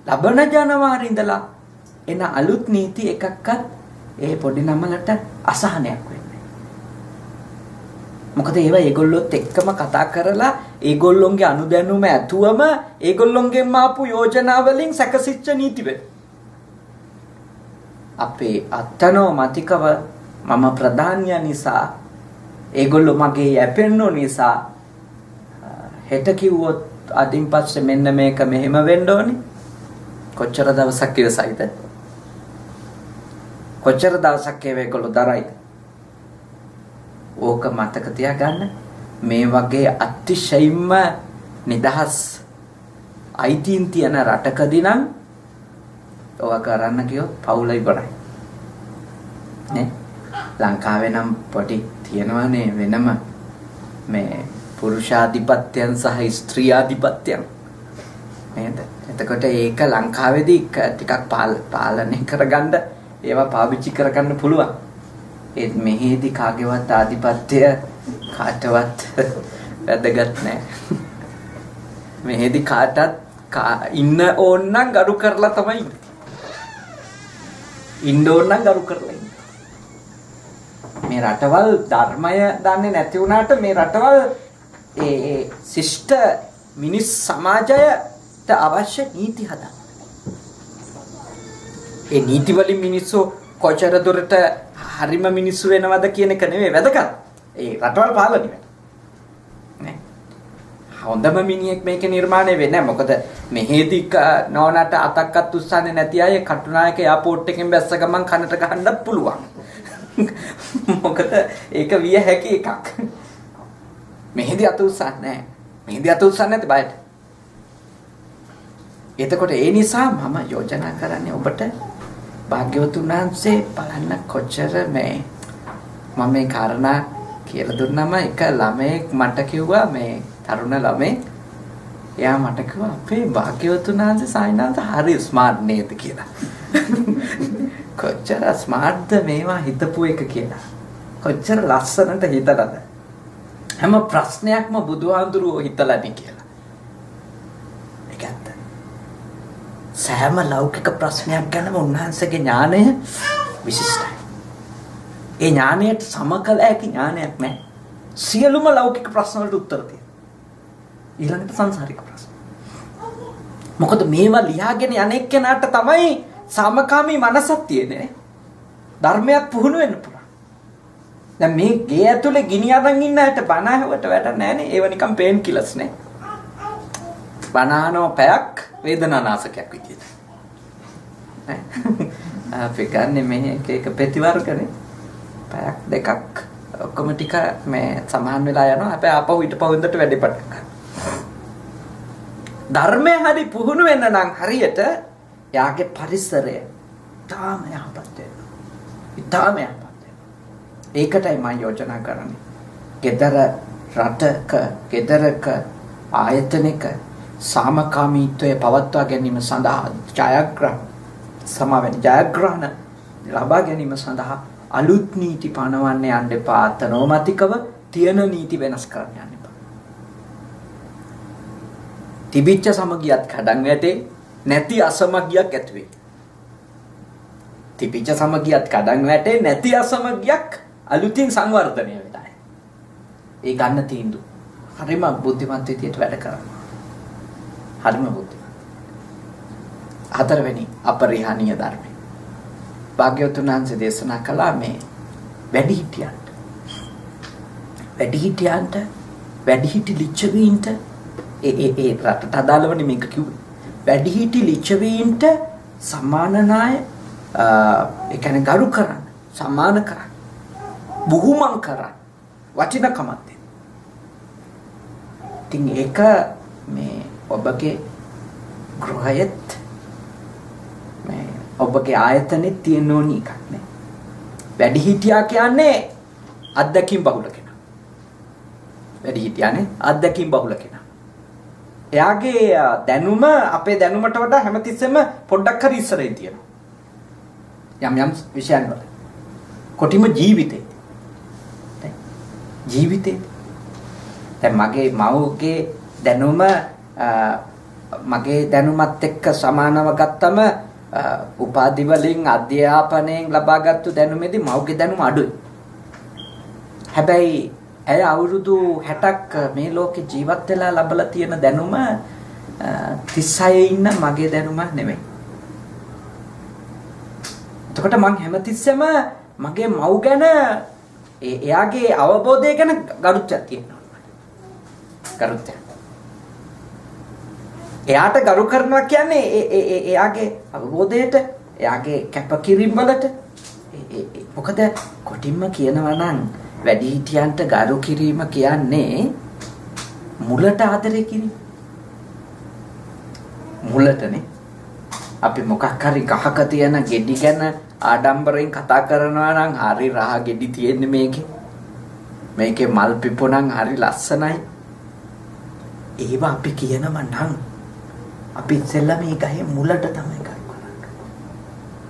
ලබන ජනවාරි ඉඳලා එන අලුත් නීති එකක්වත් ඒ පොඩි නමලට අසහනයක් වෙන්නේ. මොකද ඒවා ඒගොල්ලොත් එක්කම කතා කරලා ඒගොල්ලොන්ගේ අනුදැනුම ඇතුවම ඒගොල්ලොන්ගෙන් ආපු යෝජනා වලින් සැකසිච්ච නීති වෙන. අපේ අත්තනෝ මතිකව මම ප්‍රධානිය නිසා ඒගොල්ලෝ මගේ යැපෙන්නෝ නිසා හෙට කිව්වොත් අදින් පස්සේ මෙන්න මේක මෙහෙම වෙන්න ඕනේ. කොච්චර දවසක් ඉවසයිද? කොච්චර දවසක් ඒගොල්ලෝ දරයිද? ඕක මතක තියාගන්න. මේ වගේ අතිශයින්ම නිදහස් අයිතීන් තියෙන රටකදී නම් ඔවා කරන්න කියොත් පවුල ඉවරයි. නේ? ලංකාවේ නම් පොඩි තියෙනවානේ වෙනම මේ පුරුෂාධිපත්‍යයන් සහ ස්ත්‍රියාධිපත්‍යයන්. නේද? එතකොට ඒක ලංකාවේදී ටිකක් පාලනය කරගන්න ඒවා පාවිච්චි කරගන්න පුළුවන්. ඒ මෙහෙදි කාගේවත් ආධිපත්‍ය කාටවත් වැදගත් නැහැ. මෙහෙදි කාටත් ඉන්න ඕන නම් ගරු කරලා තමයි ඉන්නේ. ඉන්න ඕන නම් ගරු කරලා ඉන්නේ. මේ රටවල් ධර්මය දන්නේ නැති වුණාට මේ රටවල් ඒ ශිෂ්ට මිනිස් සමාජයට අවශ්‍ය නීති හදන්න. ඒ නීති වලින් මිනිස්සු කොච්චර දුරට හරිම මිනිස්සු වෙනවද කියන එක නෙවෙයි වැදගත්. ඒ රටවල් පාලනය වෙන. නේ? හොඳම මිනිහෙක් මේක නිර්මාණය වෙන්නේ නැහැ. මොකද මෙහෙදි නෝනාට අතක්වත් උස්සන්නේ නැති අය කටුනායක එයාපෝට් එකෙන් බැස්ස ගමන් කනට ගහන්නත් පුළුවන්. මොකද ඒක විය හැකි එකක්. මෙහෙදි අත උස්සන්නේ නැහැ. මෙහෙදි අත උස්සන්නේ නැති බයට. එතකොට ඒ නිසා මම යෝජනා කරන්නේ ඔබට භාග්‍යවතුන් වහන්සේ බලන්න කොච්චර මම මේ කාරණා කියලා දුන්නම එක ළමයෙක් මට කිව්වා මේ තරුණ ළමයෙක් එයා මට කිව්වා අපේ භාග්‍යවතුන් වහන්සේ සායනාන්ත හරි ස්මාර්ට් නේද කියලා. කොච්චර ස්මාර්ට්ද මේවා හිතපු එක කියලා. කොච්චර ලස්සනට හිතලාද. හැම ප්‍රශ්නයක්ම බුදුහාඳුරුවෝ හිතලානේ කියලා. ඒක ඇත්ත. සෑම ලෞකික ප්‍රශ්නයක් ගැනම උන්වහන්සේගේ ඥානය විශිෂ්ටයි. ඒ ඥානයට සමකල හැකි ඥානයක් නැහැ. සියලුම ලෞකික ප්‍රශ්න වලට උත්තර තියෙනවා. ඊළඟට සංසාරික ප්‍රශ්න. මොකද මේවා ලියාගෙන යන්නේ කෙනාට තමයි සාමකාමී මනසක් තියෙන්නේ. ධර්මයක් පුහුණු වෙන්න පුළුවන්. දැන් මේ ගේ ඇතුලේ ගිනි අරන් ඉන්න ඇට බණ ඇහුවට වැඩක් නැහැ නේ. ඒව නිකන් පේන් කිලස් නේ. බණානෝ පැයක් වේදනානාශකයක් විදියට. නේ? අපි ගන්නෙ මේ එක පෙති වර්ගනේ. පැයක් දෙකක් ඔක්කොම ටික මේ සමාන වෙලා යනවා. හැබැයි ආපහු ඊට පහුවෙන්දට වැඩි පටන් ගන්නවා. ධර්මයේ හරි පුහුණු වෙන්න නම් හරියට යාගේ පරිසරය තාම යහපත් වෙනවා. ඊටාම යහපත් වෙනවා. ඒකටයි මම යෝජනා කරන්නේ. ගෙදර රටක, ගෙදරක ආයතනයක සාමකාමීත්වය පවත්වා ගැනීම සඳහා ජයග්‍රහණ ලබා ගැනීම සඳහා අලුත් නීති පනවන්න යන්න එපා. අතනෝමතිකව තියෙන නීති වෙනස් කරන්න යන්න එපා. තිබිච්ච සමගියත් කඩන් වැටේ. නැති අසමගියක් ඇති වෙයි. තිබිච්ච සමගියත් කඩන් වැටේ. නැති අසමගියක් අලුතින් සංවර්ධනය වෙලා. ඒ ගන්න තීන්දුව හරිම බුද්ධිමත් විදියට වැඩ කරනවා. හරිම බුද්ධිමත්. හතරවෙනි අපරිහානීය ධර්මය. භාග්‍යවතුන් වහන්සේ දේශනා කළා මේ වැඩිහිටි ලිච්ඡවීන්ට ඒ රටට අදාළවනේ මේක කිව්වේ. වැඩිහිටි ලිච්ඡවීන්ට සමාන ණය ඒ කියන්නේ ගරු කරන්න, සමාන කරන්න, බුහුමන් කරන්න, වටිනකමක් දෙන්න. ඉතින් ඒක මේ ඔබගේ ගෘහයත් මේ ඔබගේ ආයතනෙත් තියෙන ඕනි එකක් නේ. වැඩිහිටියා කියන්නේ අත්දැකීම් බහුල කෙනා. වැඩිහිටියානේ අත්දැකීම් බහුල කෙනා. එයාගේ දැනුම අපේ දැනුමට වඩා හැමතිස්සෙම පොඩ්ඩක් හරි ඉස්සරහින් තියෙනවා. යම් විෂයන් වල. කොටිම ජීවිතේ. දැන් මගේ මවගේ දැනුම මගේ දැනුමත් එක්ක සමානව ගත්තම උපාධි වලින් අධ්‍යාපනයෙන් ලබාගත්තු දැනුමේදී මවගේ දැනුම අඩුයි. හැබැයි ඇය අවුරුදු 60ක් මේ ලෝකේ ජීවත් වෙලා ලබලා තියෙන දැනුම 36 ඉන්න මගේ දැනුම නෙමෙයි. එතකොට මං හැමතිස්සෙම මගේ මව් ගැන එයාගේ අවබෝධය ගැන ගරුත්වයක් තියෙනවා. ගරුත්වයක්. එයාට ගරු කරනවා කියන්නේ එයාගේ අවබෝධයට, එයාගේ කැපකිරීම වලට. මොකද කොටින්ම කියනවා නම් වැඩිහිටියන්ට ගරු කිරීම කියන්නේ මුලට ආදරය කිරීම. මුලටනේ. අපි මොකක් හරි ගහක තියෙන ගෙඩි ගැන ආඩම්බරෙන් කතා කරනවා නම් හරි රහ ගෙඩි තියෙන්නේ මේකේ. මේකේ මල් පිපුණන් හරි ලස්සනයි. ඒව අපි කියනම නම් අපි ඉස්සෙල්ලා මේ ගහේ මුලට තමයි ගරු කරන්නේ.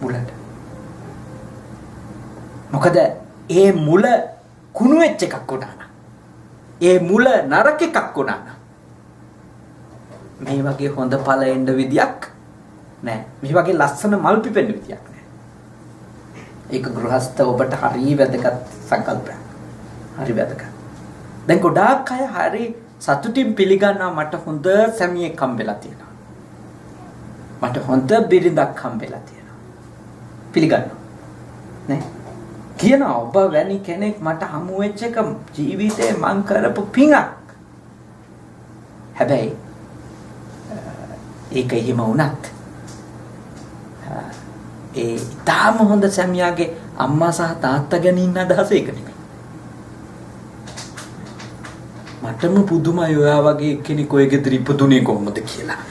මුලට. මොකද ඒ මුල කුණු වෙච්ච එකක් වුණා නම්, ඒ මුල නරක එකක් වුණා නම් මේ වගේ හොඳ ඵල එන්න විදියක් නෑ. මේ වගේ ලස්සන මල් පිපෙන්න විදියක් නෑ. ඒක ගෘහස්ත ඔබට හරි වැදගත් සංකල්පයක්. හරි වැදගත්. දැන් ගොඩාක් අය හරි සතුටින් පිළිගන්නවා මට හොඳ සැමියෙක් හම්බෙලා තියෙනවා. මට හොඳ බිරිඳක් හම්බෙලා තියෙනවා. පිළිගන්නවා. නේ? කියනවා ඔබ වැනි කෙනෙක් මට හමු වෙච්ච එක ජීවිතේ මං කරපු පිංක්. හැබැයි ඒක එහෙම වුණත් ඒ තාම හොඳ සැමියාගේ අම්මා සහ තාත්තා ගැන ඉන්න අදහස ඒක නෙමෙයි. මටම පුදුමයි ඔයා වගේ කෙනෙක් ඔය ගෙදර ඉපදුනේ කොහොමද කියලා.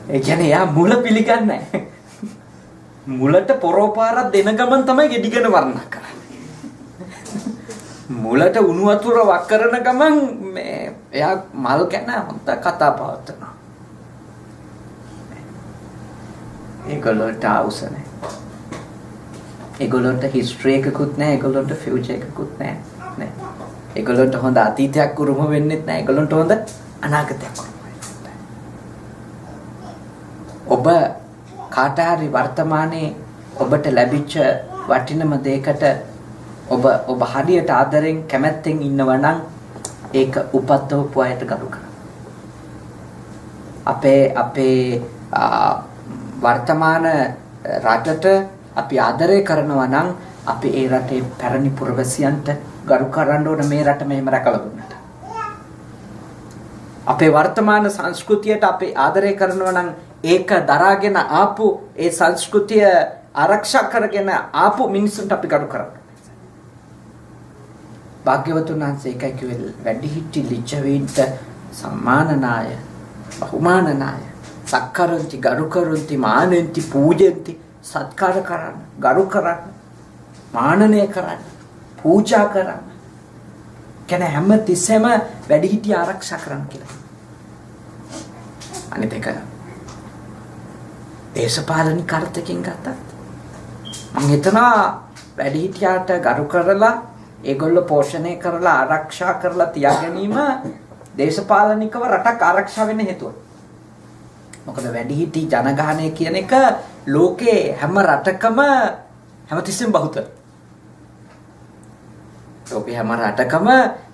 ඒ කියන්නේ යා මුල පිළිගන්නේ නැහැ. මුලට පොරෝපාරක් දෙන ගමන් තමයි ගෙඩිගෙන වර්ණනා කරන්නේ. මුලට උණු වතුර වක් කරන ගමන් මේ එයා මල් ගැන හොඳ කතා පවත්වනවා. ඒගොල්ලන්ට අවශ්‍ය නැහැ. ඒගොල්ලන්ට හිස්ටරි එකකුත් නැහැ, ඒගොල්ලන්ට ෆියුචර් එකකුත් නැහැ. නේ. ඒගොල්ලන්ට හොඳ අතීතයක් උරුම වෙන්නෙත් නැහැ. ඒගොල්ලන්ට හොඳ අනාගතයක් උරුම වෙන්නෙත් නැහැ. ඔබ කාට හරි වර්තමානයේ ඔබට ලැබිච්ච වටිනම දෙයකට ඔබ හරියට ආදරෙන් කැමැත්තෙන් ඉන්නවා නම් ඒක උපද්දවපු අයට ගරු කරන්න. අපේ වර්තමාන රටට අපි ආදරය කරනවා නම් අපි ඒ රටේ පැරණි පුරවැසියන්ට ගරු කරන්න ඕන මේ රට මෙහෙම රැකලා දුන්නට. අපේ වර්තමාන සංස්කෘතියට අපි ආදරය කරනවා නම් ඒක දරාගෙන ආපු ඒ සංස්කෘතිය ආරක්ෂා කරගෙන ආපු මිනිසුන්ට අපි ගරු කරන්න. භාග්‍යවතුන් වහන්සේ එකයි කිව්වේ වැඩිහිටි ලිච්ඡවීන්ට සම්මානනාය, බහුමානනාය, සක්කරන්ති, ගරු කරන්ති, මානෙන්ති, පූජෙන්ති, සත්කාර කරන්න, ගරු කරන්න, මානනය කරන්න, පූජා කරන්න. කියන හැම තිස්සෙම වැඩිහිටි ආරක්ෂා කරන්න කියලා. අනිත් එක දේශපාලනික කාර්යකින් ගත්තත් මම හිතනවා වැඩිහිටියාට ගරු කරලා ඒගොල්ලෝ පෝෂණය කරලා ආරක්ෂා කරලා තියා ගැනීම දේශපාලනිකව රටක් ආරක්ෂා වෙන්න හේතුවක්. මොකද වැඩිහිටි ජනගහනය කියන එක ලෝකේ හැම රටකම හැමතිස්සෙම බහුතර. ලෝකේ හැම රටකම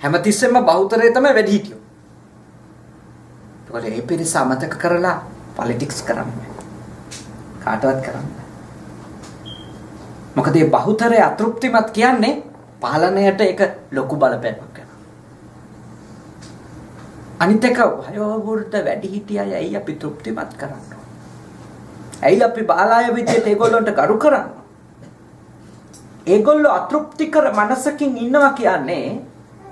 හැමතිස්සෙම බහුතරය තමයි වැඩිහිටියෝ. ඒකට ඒ පිරිස අමතක කරලා පොලිටික්ස් කරන්නේ. කාටවත් කරන්නේ. මොකද මේ බහුතරය අතෘප්තිමත් කියන්නේ පාලනයට ඒක ලොකු බලපෑමක් කරනවා. අනිත් එක වයෝවෘද්ධ වැඩිහිටි අය ඇයි අපි තෘප්තිමත් කරන්නේ? ඇයි අපි බාලාය විදියට ඒගොල්ලන්ට ගරු කරන්නේ? ඒගොල්ලෝ අතෘප්තිකර මනසකින් ඉන්නවා කියන්නේ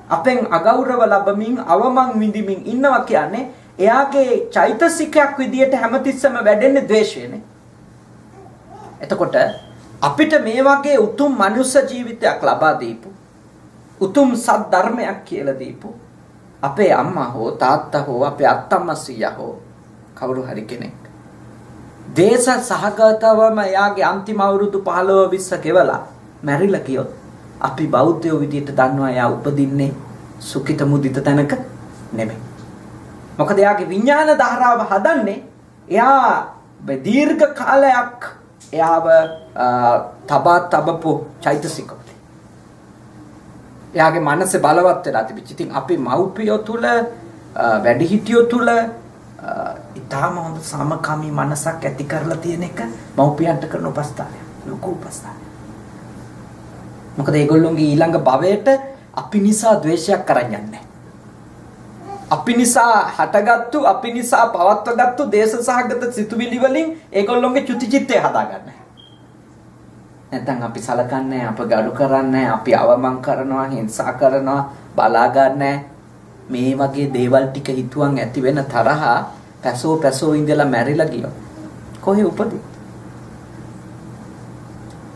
අපෙන් අගෞරව ලැබමින් අවමන් විඳිමින් ඉන්නවා කියන්නේ එයාගේ චෛතසිකයක් විදියට හැමතිස්සම වැඩෙන්නේ ද්වේෂයනේ. එතකොට අපිට මේ වගේ උතුම් මනුෂ්‍ය ජීවිතයක් ලබා දීපු උතුම් සත් ධර්මයක් කියලා දීපු අපේ අම්මා හෝ තාත්තා හෝ අපේ අත්තම්මා සීයා හෝ කවුරු හරි කෙනෙක් දේශ සහගතවම යාගේ අන්තිම අවුරුදු 15 20 කෙවලා මැරිලා කියොත් අපි බෞද්ධයෝ විදියට දන්නවා යා උපදින්නේ සුඛිත මුදිත තැනක නෙමෙයි. මොකද එයාගේ විඥාන ධාරාව හදන්නේ එයා දීර්ඝ කාලයක් එයාව තබපු චෛතසික. එයාගේ මනස බලවත් වෙලා තිබිච්ච. ඉතින් අපි මව්පියෝ තුල වැඩිහිටියෝ තුල ඊටාම හොඳ සමකාමී මනසක් ඇති කරලා තියෙන එක මව්පියන්ට කරන උපස්ථානය. ලොකු උපස්ථානය. මොකද ඒගොල්ලෝගේ ඊළඟ භවයට අපි නිසා ද්වේෂයක් කරන් යන්නේ. අපි නිසා හටගත්තු, අපි නිසා පවත්වගත්තු දේශසහගත සිතුවිලි වලින් ඒගොල්ලෝගේ චුතිචිත්තය හදාගන්න. නැත්නම් අපි සලකන්නේ, අප ගරු කරන්නේ, අපි අවමන් කරනවා, හිංසා කරනවා, බලා ගන්නෑ. මේ වගේ දේවල් ටික හිතුවන් ඇති වෙන තරහා පැසෝ ඉඳලා මැරිලා ගියෝ. කොහේ උපදී?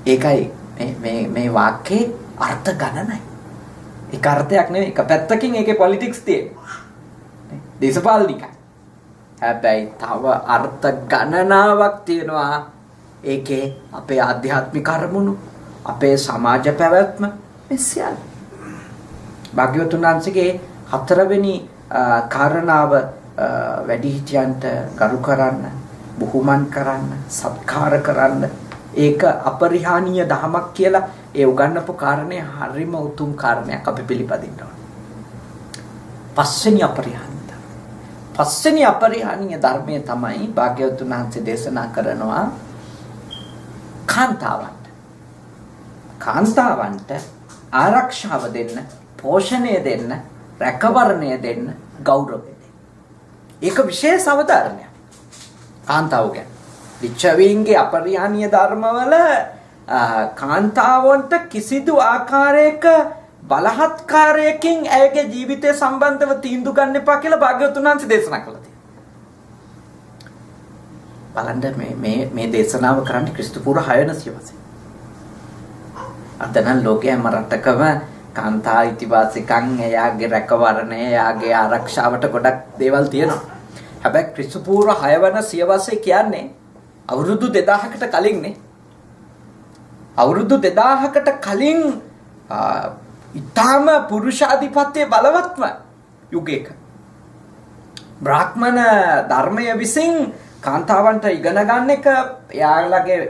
ඒකයි මේ වාක්‍යයේ අර්ථ ගණනයි. ඒක අර්ථයක් නෙවෙයි. එක පැත්තකින් ඒකේ පොලිටික්ස් තියෙනවා. දේශපාලනිකයි. හැබැයි තව අර්ථ ගණනාවක් තියෙනවා. ඒකේ අපේ ආධ්‍යාත්මික අරමුණු, අපේ සමාජ පැවැත්ම මෙසියල්. භාග්‍යවතුන් වහන්සේගේ හතරවෙනි කාරණාව වැඩිහිටියන්ට ගරු කරන්න, බුහුමන් කරන්න, සත්කාර කරන්න. ඒක අපරිහානීය ධමයක් කියලා ඒ උගන්වපු කාරණේ හරිම උතුම් කාරණයක් අපි පිළිපදින්න ඕනේ. පස්වෙනි අපරිහානීය ධර්මයේ තමයි භාග්‍යවතුන් වහන්සේ දේශනා කරනවා කාන්තාවන්ට ආරක්ෂාව දෙන්න, පෝෂණය දෙන්න, රැකවරණය දෙන්න, ගෞරවය දෙන්න. ඒක විශේෂ අවධාරණයක්. කාන්තාව කියන්නේ ලිච්ඡවීන්ගේ අපරිහානීය ධර්මවල කාන්තාවන්ට කිසිදු ආකාරයක බලහත්කාරයකින් ඇයගේ ජීවිතය සම්බන්ධව තීන්දුව ගන්න එපා කියලා භාග්‍යවතුන් වහන්සේ දේශනා කළා තියෙනවා. බලන්න මේ දේශනාව කරන්නේ ක්‍රිස්තු පූර්ව 6 වෙනි සියවසේ. අද නම් ලෝකයේ හැම රටකම කාන්තා ඉතිවාසිකම්, එයාගේ රැකවරණය, එයාගේ ආරක්ෂාවට ගොඩක් දේවල් තියෙනවා. හැබැයි ක්‍රිස්තු පූර්ව 6 වෙනි සියවසේ කියන්නේ අවුරුදු 2000කට කලින්නේ. අවුරුදු 2000කට කලින් ඊටාම පුරුෂාධිපත්‍ය බලවත්ම යුගයක බ්‍රාහ්මණ ධර්මය විසින් කාන්තාවන්ට ඉගෙන ගන්න එක,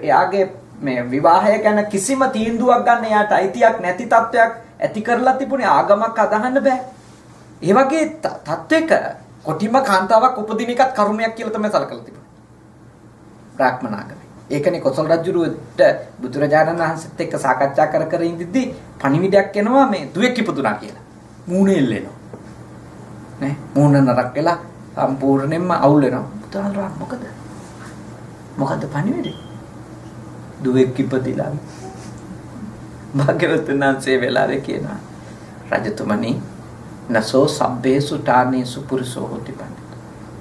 එයාගේ මේ විවාහය ගැන කිසිම තීන්දුවක් ගන්න එයාට අයිතියක් නැති තත්වයක් ඇති කරලා තිබුණේ. ආගමක් අදහන්න බෑ. ඒ වගේ තත්වයක කොටිම කාන්තාවක් උපදින එකත් කර්මයක් කියලා තමයි සලකලා තිබුණේ බ්‍රාහ්මණ ආගමේ. ඒකනේ කොසල් රජුරුවට බුදුරජාණන් වහන්සේත් එක්ක සාකච්ඡා කර ඉඳිද්දි පණිවිඩයක් එනවා මේ දුවෙක් ඉපදුනා කියලා. මූණේ එල්ලෙනවා. නේ? මූණ නරක් වෙලා සම්පූර්ණයෙන්ම අවුල් වෙනවා. පුතාලා මොකද පණිවිඩේ? දුවෙක් ඉපදිලා. භාග්‍යවතුන් වහන්සේ වෙලාවේ කියනවා රජතුමනි නසෝ සබ්බේසු තානේසු පුරුෂෝ හොති පණ්ඩිත.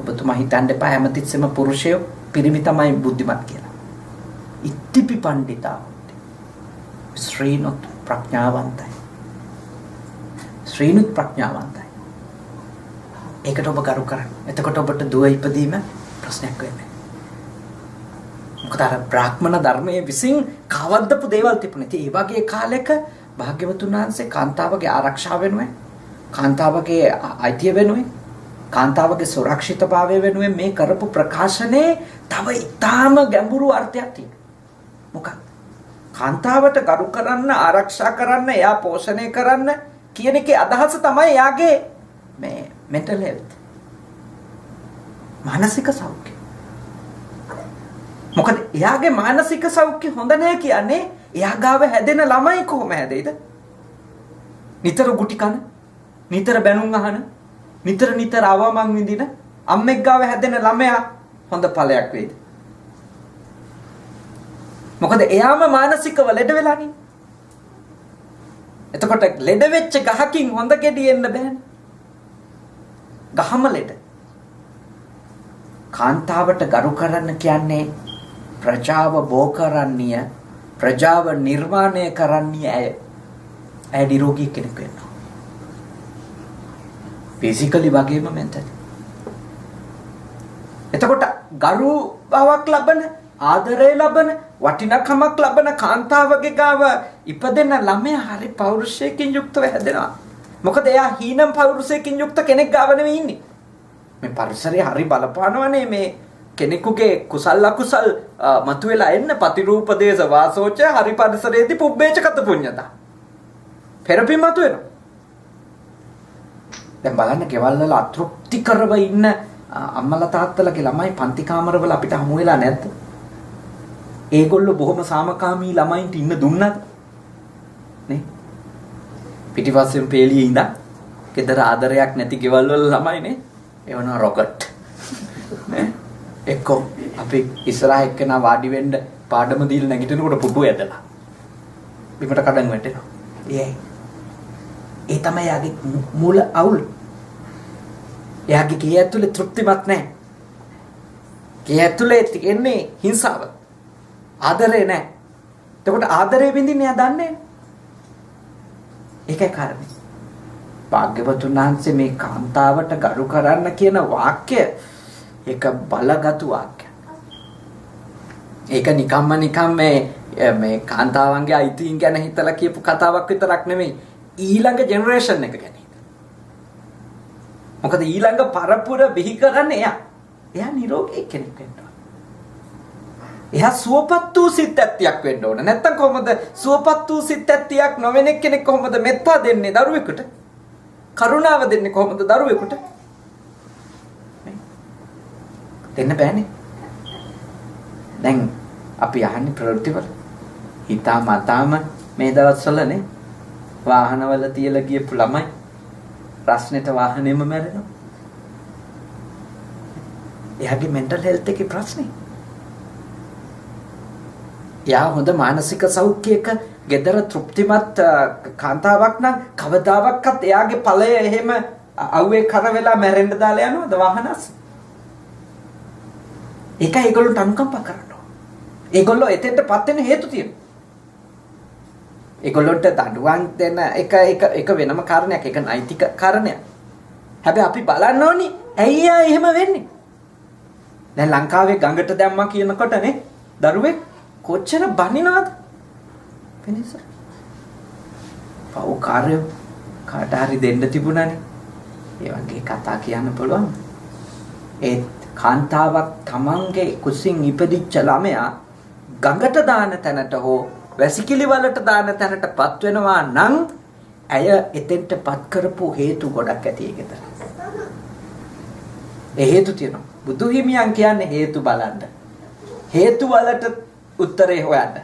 ඔබතුමා හිතන්න එපා හැමතිස්සෙම පුරුෂයෝ පිරිමි තමයි බුද්ධිමත් කියලා. ඉත්තිපි පණ්ඩිතා හොති. ශ්‍රීනුත් ප්‍රඥාවන්තයි. ඒකට ඔබ කරු කරන්න. එතකොට ඔබට දුව ඉපදීම ප්‍රශ්නයක් වෙන්නේ. මොකද අර බ්‍රාහ්මණ ධර්මයේ විසින් කවද්දපු දේවල් තිබුණේ. ඒ වගේ කාලයක භාග්‍යවතුන් වහන්සේ කාන්තාවගේ ආරක්ෂාව වෙනුවෙන්, කාන්තාවගේ අයිතිය වෙනුවෙන්, කාන්තාවගේ සුරක්ෂිතභාවය වෙනුවෙන් මේ කරපු ප්‍රකාශනයේ තව ඊටාම ගැඹුරු අර්ථයක් තියෙනවා. මොකක්ද? කාන්තාවට ගරු කරන්න, ආරක්ෂා කරන්න, එයා පෝෂණය කරන්න කියන එකේ අදහස තමයි එයාගේ මේ mental health, මානසික සෞඛ්‍ය. මොකද එයාගේ මානසික සෞඛ්‍ය හොඳ නැහැ කියන්නේ එයා ගාව හැදෙන ළමයි කොහොම හැදෙයිද? නිතර ගුටි කන, නිතර බැනුම් අහන, නිතර අවමන් විඳින අම්මෙක් ගාව හැදෙන ළමයා හොඳ ඵලයක් වෙයිද? මොකද එයාම මානසිකව ලෙඩ වෙලානේ. එතකොට ලෙඩ වෙච්ච ගහකින් හොඳ ගෙඩි එන්න බෑනේ. ගහම ලෙඩ. කාන්තාවට ගරු කරන්න කියන්නේ ප්‍රජාව බෝ කරන්නේය, ප්‍රජාව නිර්මාණය කරන්නේ ඇය. ඇය නිරෝගී කෙනෙක් වෙනවා. බේසිකලි වගේම මෙන්ටලි. එතකොට ගරු බවක් ලබන, ආදරය ලබන, වටිනකමක් ලබන කාන්තාවගේ ගාව ඉපදෙන ළමයා හරි පෞරුෂයකින් යුක්තව හැදෙනවා. මොකද එයා හීනම් පෞරුෂයකින් යුක්ත කෙනෙක් ගාව නෙවෙයි ඉන්නේ. මේ පරිසරය හරි බලපානවනේ මේ කෙනෙකුගේ කුසල් අකුසල් මතුවලා එන්න ප්‍රතිරූපදේශ වාසෝච හරි පරිසරයේදී පුබ්බේච කත පුඤ්ඤතා. පෙරපි මතුවෙනවා. දැන් බලන්න ගෙවල් වල අතෘප්ති කරව ඉන්න අම්මලා තාත්තලාගේ ළමයි පන්ති කාමරවල අපිට හමු වෙලා නැද්ද? ඒගොල්ලෝ බොහොම සාමකාමී ළමයින්ට ඉන්න දුන්නද? නේ? පිටිපස්සෙන් පේලියේ ඉඳන් ගෙදර ආදරයක් නැති ගෙවල් වල ළමයි නේ. එවනවා රොකට්. නේ? එක්ක අපි ඉස්සරහ එක්කෙනා වාඩි වෙන්න පාඩම දීලා නැගිටිනකොට පුටුව ඇදලා. බිමට කඩන් වැටෙනවා. ඒ තමයි යාගේ මූල අවුල්. එයාගේ ගේ ඇතුලේ තෘප්තිමත් නැහැ. ගේ ඇතුලේ තියෙන්නේ හිංසාව. ආදරේ නැහැ. එතකොට ආදරේ විඳින්න එයා දන්නේ නැහැ. ඒකයි කාරණේ. භාග්‍යවතුන් වහන්සේ මේ කාන්තාවට ගරු කරන්න කියන වාක්‍ය ඒක බලගත් වාක්‍යයක්. ඒක නිකම් මේ කාන්තාවන්ගේ අයිතීන් ගැන හිතලා කියපු කතාවක් විතරක් නෙමෙයි. ඊළඟ ජෙනරේෂන් එක ගැන හිතලා. මොකද ඊළඟ පරපුර බිහි කරන්නේ එයා. එයා නිරෝගී කෙනෙක් වෙන්න ඕන. එයා සුවපත් වූ සිත් ඇත්තියක් වෙන්න ඕන. නැත්තම් කොහොමද සුවපත් වූ සිත් ඇත්තියක් නොවෙන කෙනෙක් කොහොමද මෙත්තා දෙන්නේ දරුවෙකුට? කරුණාව දෙන්නේ කොහොමද දරුවෙකුට? දෙන්න බෑනේ. දැන් අපි අහන්නේ ප්‍රවෘත්තිවල හිතා මතාම මේ දවස්වලනේ වාහනවල තියලා ගියපු ළමයි ප්‍රශ්නෙට වාහනේම මැරෙනවා. එයාගේ මෙන්ටල් හෙල්ත් එකේ ප්‍රශ්නේ. යා හොඳ මානසික සෞඛ්‍යයක gedara තෘප්තිමත් කාන්තාවක් නම් කවදාවත් එයාගේ ඵලය එහෙම අවුවේ කර වෙලා මැරෙන්න දාලා යනවද වාහනස්? ඒකයි ඒගොල්ලෝ අනුකම්පා කරනවා. ඒගොල්ලෝ එතෙන්ටපත් වෙන හේතු තියෙනවා. ඒගොල්ලොන්ට දඬුවම් දෙන එක වෙනම කාරණයක්. ඒක නෛතික කාරණයක්. හැබැයි අපි බලන්න ඕනි ඇයි එහෙම වෙන්නේ? දැන් ලංකාවේ ගඟට දැම්මා කියනකොටනේ දරුවෙක් කොච්චර බනිනවද? වෙනස. පව් කාර්ය කාට හරි දෙන්න තිබුණානේ. ඒ වගේ කතා කියන්න පුළුවන්. ඒ කාන්තාවක් තමන්ගේ කුසින් ඉපදිච්ච ළමයා ගඟට දාන තැනට හෝ වැසිකිලි වලට දාන තැනටපත් වෙනවා නම් ඇය එතෙන්ටපත් කරපු හේතු ගොඩක් ඇති ඒකතර. ඒ හේතු තියෙනවා. බුදු හිමියන් කියන්නේ හේතු බලන්න. හේතු වලට උත්තරේ හොයන්න.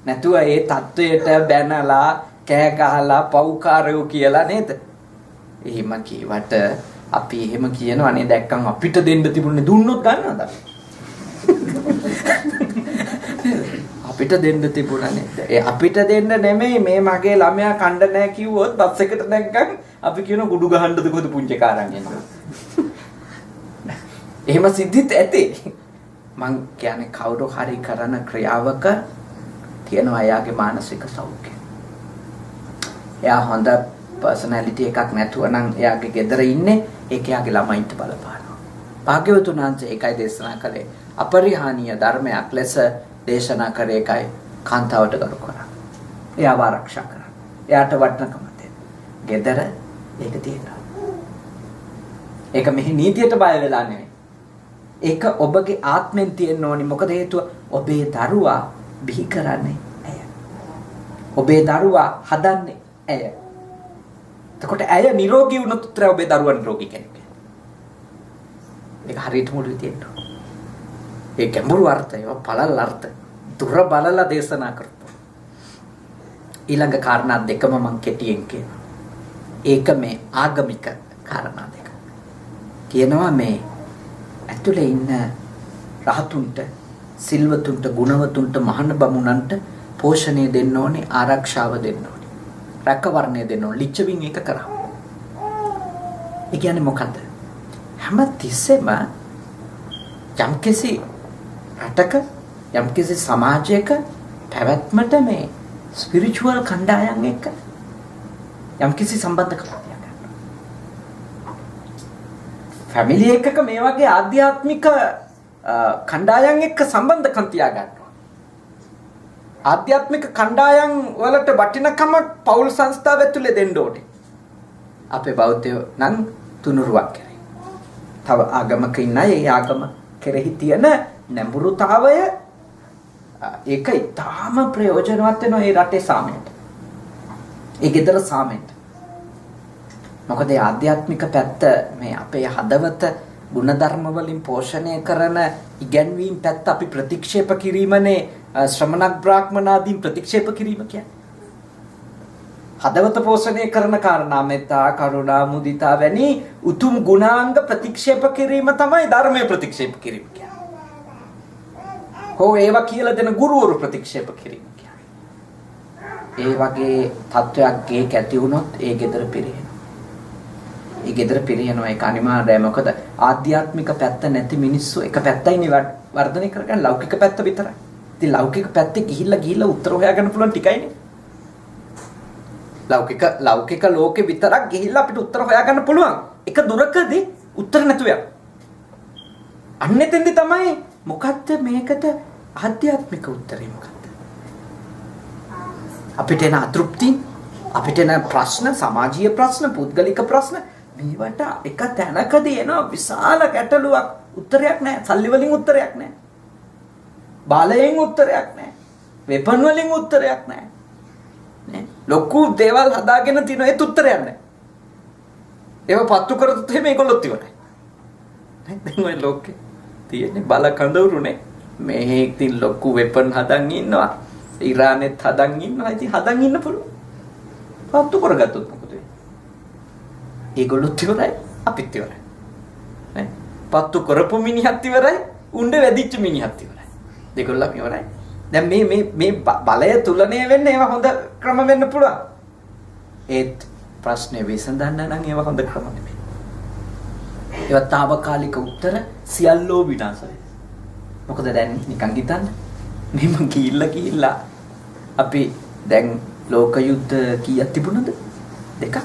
නැතුව ඒ தത്വයට බැනලා කෑ ගහලා පව්කාරයෝ කියලා නේද? එහෙම කීවට අපි එහෙම කියනවනේ දැක්කම අපිට දෙන්න තිබුණේ දුන්නොත් ගන්නවද? අපිට දෙන්න තිබුණා නේද? ඒ අපිට දෙන්න නෙමෙයි මේ මගේ ළමයා කණ්ඩ නැහැ කිව්වොත් බස් එකට නැග්ගම අපි කියන කුඩු ගහන්නද කොහොද පුංචි කාරන් එනවා. එහෙම සිද්ධිත් ඇති. මං කියන්නේ කවුරු හරි කරන ක්‍රියාවක තියෙනවා එයාගේ මානසික සෞඛ්‍යය. එයා හොඳ පර්සනැලිටි එකක් නැතුව නම් එයාගේ ගෙදර ඉන්නේ ඒක එයාගේ ළමයින්ට බලපානවා. භාග්‍යවතුන් වහන්සේ ඒකයි දේශනා කළේ අපරිහානීය ධර්මයක් ලෙස දේශනා කරේ එකයි කාන්තාවට ගරු කරා. එයාව ආරක්ෂා කරා. එයාට වටිනකම දෙන්න. ගෙදර ඒක තියෙනවා. ඒක මෙහි නීතියට බය වෙලා නෙවෙයි. ඒක ඔබගේ ආත්මෙන් තියෙන්න ඕනි. මොකද හේතුව ඔබේ දරුවා බිහි කරන්නේ ඇය. ඔබේ දරුවා හදන්නේ ඇය. එතකොට ඇය නිරෝගී වුණොත් උත්තර ඔබේ දරුවා නිරෝගී කෙනෙක්. ඒක හරියට මුළු තියෙන්න ඕන. ඒ ගැඹුරු අර්ථය, පළල් අර්ථ දුර බලලා දේශනා කරපො. ඊළඟ කාරණා දෙකම මම කෙටියෙන් කියනවා. ඒක මේ ආගමික කාරණා දෙක. කියනවා මේ ඇතුලේ ඉන්න රහතුන්ට, සිල්වතුන්ට, ගුණවතුන්ට, මහාන බමුණන්ට පෝෂණය දෙන්න ඕනේ, ආරක්ෂාව දෙන්න ඕනේ. රැකවරණය දෙන්න ඕනේ. ලිච්ඡවින් එක කරා. ඒ කියන්නේ මොකද්ද? හැම තිස්සෙම යම්කිසි රටක යම්කිසි සමාජයක පැවැත්මට මේ ස්පිරිචුවල් කණ්ඩායම් එක්ක යම්කිසි සම්බන්ධකමක් තියාගන්න. ෆැමිලි එකක මේ වගේ ආධ්‍යාත්මික කණ්ඩායම් එක්ක සම්බන්ධකම් තියාගන්න. ආධ්‍යාත්මික කණ්ඩායම් වලට වටිනකම පෞල් සංස්ථාව ඇතුලේ දෙන්න ඕනේ. අපේ බෞද්ධයෝ නම් තුනුරුවක් කරේ. තව ආගමක ඉන්න අය ඒ ආගම කෙරෙහි තියෙන නැඹුරුතාවය ඒක ඉතාම ප්‍රයෝජනවත් වෙනවා මේ රටේ සාමයට. ඒ ගෙදර සාමයට. මොකද ඒ ආධ්‍යාත්මික පැත්ත මේ අපේ හදවත ගුණධර්ම වලින් පෝෂණය කරන ඉගැන්වීම් පැත්ත අපි ප්‍රතික්ෂේප කිරීමනේ ශ්‍රමණක් බ්‍රාහ්මනාදීන් ප්‍රතික්ෂේප කිරීම කියන්නේ. හදවත පෝෂණය කරන කාරණා මෙත්තා කරුණා මුදිතා වැනි උතුම් ගුණාංග ප්‍රතික්ෂේප කිරීම තමයි ධර්මයේ ප්‍රතික්ෂේප කිරීම කියන්නේ. ඒවා කියලා දෙන ගුරුවරු ප්‍රතික්ෂේප කිරීම කියන්නේ. ඒ වගේ තත්වයක් ගේ කැටි වුණොත් ඒ ගෙදර පිරෙනවා. ඒ ගෙදර පිරියනවා ඒක අනිවාර්යයි. මොකද ආධ්‍යාත්මික පැත්ත නැති මිනිස්සු එක පැත්තයිනේ වර්ධනය කරගන්න ලෞකික පැත්ත විතරයි. ඉතින් ලෞකික පැත්තේ ගිහිල්ලා උත්තර හොයාගන්න පුළුවන් ටිකයිනේ. ලෞකික ලෝකේ විතරක් ගිහිල්ලා අපිට උත්තර හොයාගන්න පුළුවන්. එක දුරකදී උත්තර නැතුව යනවා. අන්න එතෙන්දි තමයි මොකද්ද මේකට ආධ්‍යාත්මික උත්තරේ මොකද්ද? අපිට එන අතෘප්ති, අපිට එන ප්‍රශ්න, සමාජීය ප්‍රශ්න, පුද්ගලික ප්‍රශ්න මේවට එක තැනකදී එන විශාල ගැටලුවක් උත්තරයක් නැහැ. සල්ලි වලින් උත්තරයක් නැහැ. බාලයෙන් උත්තරයක් නැහැ. වෙපන් වලින් උත්තරයක් නැහැ. නේ? ලොකු දේවල් හදාගෙන තිනු ඒත් උත්තරයක් නැහැ. ඒව පත්තු කරතොත් මේගොල්ලොත් ඉවරයි. දැන් ඔය ලෝකේ තියෙන්නේ බල කඳවුරුනේ. මේ ඉතින් ලොකු වෙපන් හදන් ඉන්නවා. ඉරානෙත් හදන් ඉන්නවා. ඉතින් හදන් ඉන්න පුළුවන්. පත්තු කරගත්තොත් මොකද වෙන්නේ? ඒගොල්ලොත් ඉවරයි, අපිත් ඉවරයි. නේ? පත්තු කරපු මිනිහත් ඉවරයි, උණ්ඩ වැදිච්ච මිනිහත් ඉවරයි. දෙකොල්ලම ඉවරයි. දැන් මේ බලය තුලණය වෙන්න ඒවා හොඳ ක්‍රම වෙන්න පුළුවන්. ඒත් ප්‍රශ්නේ විසඳන්න නම් ඒවා හොඳ ක්‍රම නෙමෙයි. ඒවා తాවකාලික උත්තර සියල්ලෝ විනාශ වෙනවා. මොකද දැන් නිකන් හිතන්න. මෙහෙම ගිහිල්ලා අපි දැන් ලෝක යුද්ධ කීයක් තිබුණද? දෙකක්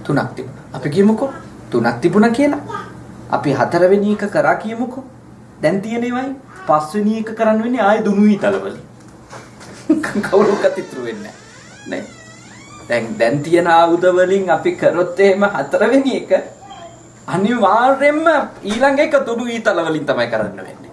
තුනක් තිබුණා. අපි කියමුකෝ තුනක් තිබුණා කියලා. අපි හතරවෙනි එක කරා කියමුකෝ. දැන් තියෙනේවයි පස්වෙනි එක කරන්න වෙන්නේ ආයේ දුනු ඊතලවලින්. කවුරුකත් ඉතුරු වෙන්නේ නැහැ. දැන් තියෙන ආයුධ වලින් අපි කරොත් එහෙම හතරවෙනි එක අනිවාර්යයෙන්ම ඊළඟ එක දුනු ඊතල වලින් තමයි කරන්න වෙන්නේ.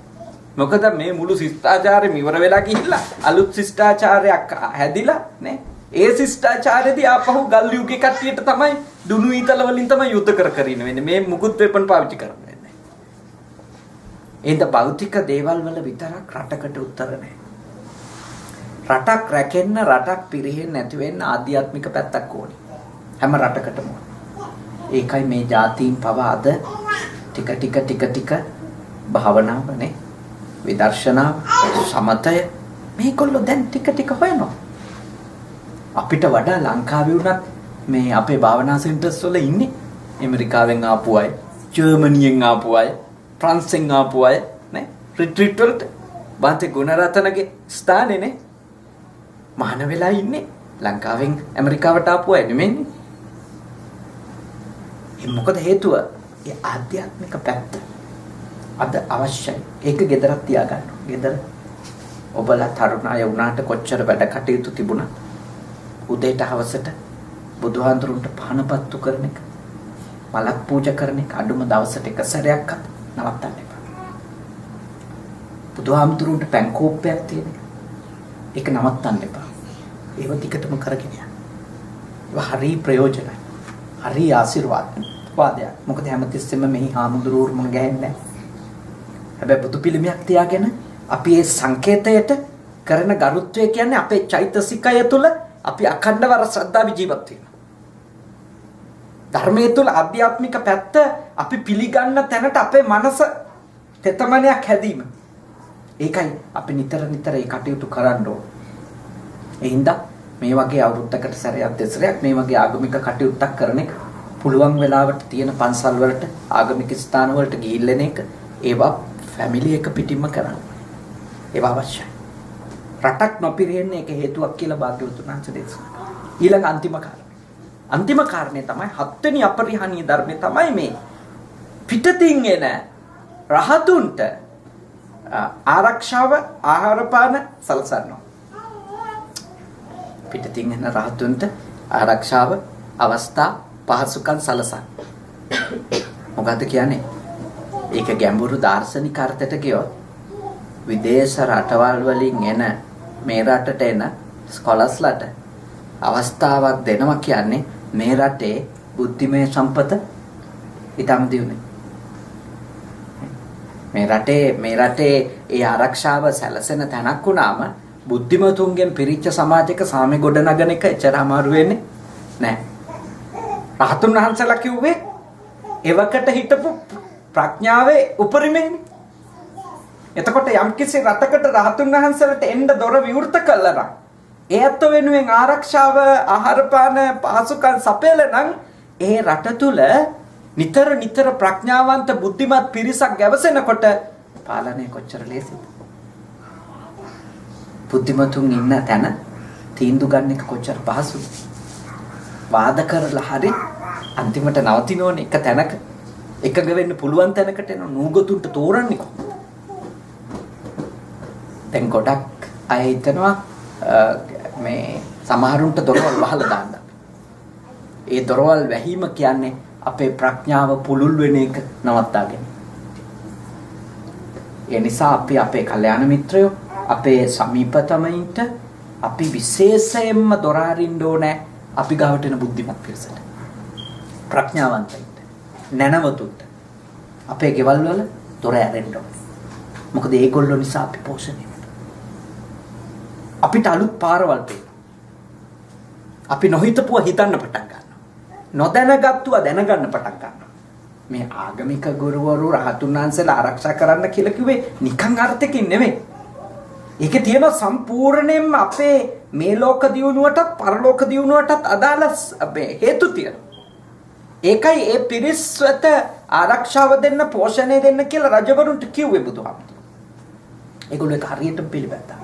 මොකද මේ මුළු ශිෂ්ටාචාරෙම ඉවර වෙලා ගිහිල්ලා අලුත් ශිෂ්ටාචාරයක් හැදිලා නේ. ඒ ශිෂ්ටාචාරයේදී ආපහු ගල් යුගයේ කට්ටියට තමයි දුනු ඊතල වලින් තමයි යුද්ධ කර ඉන්න වෙන්නේ. මේ මුකුත් වෙපන් පාවිච්චි කරන්න වෙන්නේ. ඒද භෞතික දේවල් වල විතරක් රටකට උත්තර නැහැ. රටක් රැකෙන්න රටක් පිරෙහෙන්නේ නැති වෙන්න ආධ්‍යාත්මික පැත්තක් ඕනේ. හැම රටකටම. ඒකයි මේ ජාතීන් පව අද ටික භාවනාවනේ විදර්ශනාව සමතය මේගොල්ලෝ දැන් ටික හොයනවා. අපිට වඩා ලංකාවේ උනත් මේ අපේ භාවනා සෙන්ටර්ස් වල ඉන්නේ ඇමරිකාවෙන් ආපු අය, ජර්මනියෙන් ආපු අය, ප්‍රංශෙන් ආපු අය නේ රිට්‍රීට් වලට බාතේ ගුණරතනගේ ස්ථානේනේ මහාන වෙලා ඉන්නේ ලංකාවෙන් ඇමරිකාවට ආපු අය නෙමෙයිනේ. මොකද හේතුව ඒ ආධ්‍යාත්මික පැත්ත අද අවශ්‍යයි. ඒක ගෙදරක් තියාගන්න. ගෙදර ඔබලා තරුණ අය වුණාට කොච්චර වැඩ කටයුතු තිබුණා. උදේට හවසට බුදුහාඳුරුන්ට පහනපත්තු කරන එක, මලක් පූජා කරන එක අඩුම දවසට එක සැරයක්වත් නවත්තන්න එපා. බුදුහාඳුරුන්ට පැන් කෝප්පයක් තියෙන එක නවත්තන්න එපා. ඒව ටිකටම කරගෙන යන්න. ඒව හරි ප්‍රයෝජනයි. හරි ආශිර්වාදයක්. මොකද හැමතිස්සෙම මෙහි හාමුදුරුවෝ මුණ ගැහෙන්නේ නැහැ. හැබැයි බුදු පිළිමයක් තියාගෙන අපි මේ සංකේතයට කරන ගරුත්වය කියන්නේ අපේ චෛතසිකය තුළ අපි අඛණ්ඩව ශ්‍රද්ධාව ජීවත් වෙනවා. ධර්මයේ තුල ආධ්‍යාත්මික පැත්ත අපි පිළිගන්න තැනට අපේ මනස තෙතමනයක් හැදීම. ඒකයි අපි නිතර ඒ කටයුතු කරන්න ඕන. ඒ හින්දා මේ වගේ අවුරුද්දකට සැරයක් දෙසරයක් මේ වගේ ආගමික කටයුත්තක් කරන එක පුළුවන් වෙලාවට තියෙන පන්සල් වලට ආගමික ස්ථාන වලට ගිහිල්ලෙන එක ඒවා ෆැමිලි එක පිටින්ම කරන්න. ඒවා අවශ්‍යයි. රටක් නොපිරෙන්නේ ඒක හේතුවක් කියලා භාග්‍යවතුන් වහන්සේ දේශනා කළා. ඊළඟ අන්තිම කාරණේ තමයි හත්වෙනි අපරිහානීය ධර්මය තමයි මේ පිටතින් එන රහතුන්ට ආරක්ෂාව ආහාර පාන සලසනවා. පිටතින් එන රහතුන්ට ආරක්ෂාව අවස්ථා පහසුකම් සලසන. මොකද්ද කියන්නේ? ඒක ගැඹුරු දාර්ශනික අර්ථයට කියොත් විදේශ රටවල් වලින් එන මේ රටට එන ස්කොලර්ස්ලාට අවස්ථාවක් දෙනවා කියන්නේ මේ රටේ බුද්ධිමය සම්පත ඊටම දියුනේ. මේ රටේ ඒ ආරක්ෂාව සැලසෙන තැනක් වුණාම බුද්ධිමතුන්ගෙන් පිරිච්ච සමාජයක සාමය ගොඩනගන එක එච්චර අමාරු වෙන්නේ නැහැ. රහතුන් වහන්සේලා කිව්වේ එවකට හිටපු ප්‍රඥාවේ උපරිමයිනේ. එතකොට යම්කිසි රටකට රහතුන් වහන්සේලාට එන්න දොර විවෘත කළා නම් ඒ අත වෙනුවෙන් ආරක්ෂාව ආහාර පාන පහසුකම් සපයලා නම් ඒ රට තුල නිතර ප්‍රඥාවන්ත බුද්ධිමත් පිරිසක් ගැවසෙනකොට පාලනය කොච්චර ලේසිද? බුද්ධිමතුන් ඉන්න තැන තීන්දුව ගන්න එක කොච්චර පහසුද? වාද කරලා හරි අන්තිමට නවතිනෝනේ එක තැනක එකග වෙන්න පුළුවන් තැනකට එන නූගතුන්ට තෝරන්නේ කොහොමද? දැන් ගොඩක් අය හිතනවා මේ සමහරුන්ට දොරවල් වහලා දාන්න. ඒ දොරවල් වැහිම කියන්නේ අපේ ප්‍රඥාව පුළුල් වෙන එක නවත්තාගෙන. ඒ නිසා අපි අපේ කල්යාණ මිත්‍රයෝ අපේ සමීපතමයින්ට අපි විශේෂයෙන්ම දොර අරින්න ඕනේ අපි ගාවට එන බුද්ධිමත් පිරිසට. ප්‍රඥාවන්තයින්ට, නැනවතුන්ට අපේ ගෙවල් වල දොර ඇරෙන්න ඕනේ. මොකද ඒගොල්ලෝ නිසා අපි පෝෂණය වෙනවා. අපිට අලුත් පාරවල් පේනවා. අපි නොහිතපුවා හිතන්න පටන් ගන්නවා. නොදැනගත්තුවා දැනගන්න පටන් ගන්නවා. මේ ආගමික ගුරුවරු රහතුන් වහන්සේලා ආරක්ෂා කරන්න කියලා කිව්වේ නිකන් අර්ථකින් නෙමෙයි. ඒකේ තියෙන සම්පූර්ණයෙන්ම අපේ මේ ලෝක දියුණුවටත් පරලෝක දියුණුවටත් අදාළ හේතු තියෙනවා. ඒකයි ඒ පිරිස්වත ආරක්ෂාව දෙන්න පෝෂණය දෙන්න කියලා රජවරුන්ට කිව්වේ බුදුහාමුදුරුවෝ. ඒගොල්ලෝ ඒක හරියට පිළිගත්තා.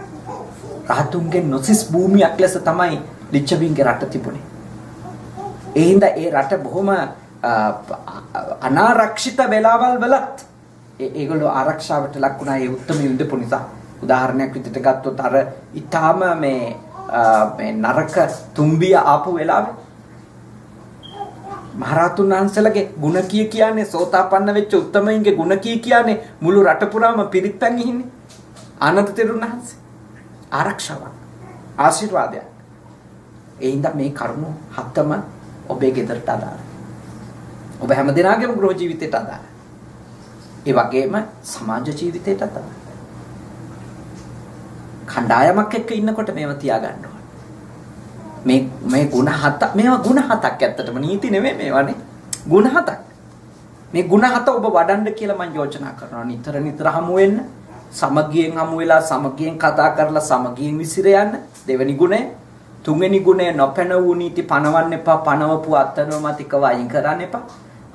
රහතුන්ගේ නොසිස් භූමියක් ලෙස තමයි ලිච්ඡවීන්ගේ රට තිබුණේ. ඒ හින්දා ඒ රට බොහොම අනාරක්ෂිත වෙලාවල් වලත් ඒගොල්ලෝ ආරක්ෂාවට ලක් වුණා. ඒ උත්තරම ඉඳපු නිසා උදාහරණයක් විදිහට ගත්තොත් අර ඊටාම මේ නරක තුම්බිය ආපු වෙලාවේ මහරහතුන් වහන්සේලාගේ ගුණ කියන්නේ සෝතාපන්න වෙච්ච උත්තමයින්ගේ ගුණ කියන්නේ මුළු රට පුරාම පිරිත්පැන් ඉහින්නේ. ආනන්ද තෙරුන් වහන්සේ ආරක්ෂාවක් ආශිර්වාදයක්. ඒ හින්දා මේ කරුණු හතම ඔබේ ගෙදරට අදාළයි. ඔබ හැම දිනාගේම ගෘහ ජීවිතයට අදාළයි. ඒ වගේම සමාජ ජීවිතයට අදාළයි. කණ්ඩායමක් එක්ක ඉන්නකොට මේව තියාගන්න ඕනේ. මේ ಗುಣ හත මේවා ಗುಣ හතක් ඇත්තටම නීති නෙමෙයි මේවානේ. ಗುಣ හතක්. මේ ಗುಣ හත ඔබ වඩන්න කියලා මම යෝජනා කරනවා. නිතර හමු වෙන්න. සමගියෙන් හමු වෙලා සමගියෙන් කතා කරලා සමගියෙන් විසිර යන්න. දෙවෙනි ගුණය. තුන්වෙනි ගුණය නොපැන වූ නීති පනවන්න එපා. පනවපු අත්නෝමතික වයින් කරන්න එපා.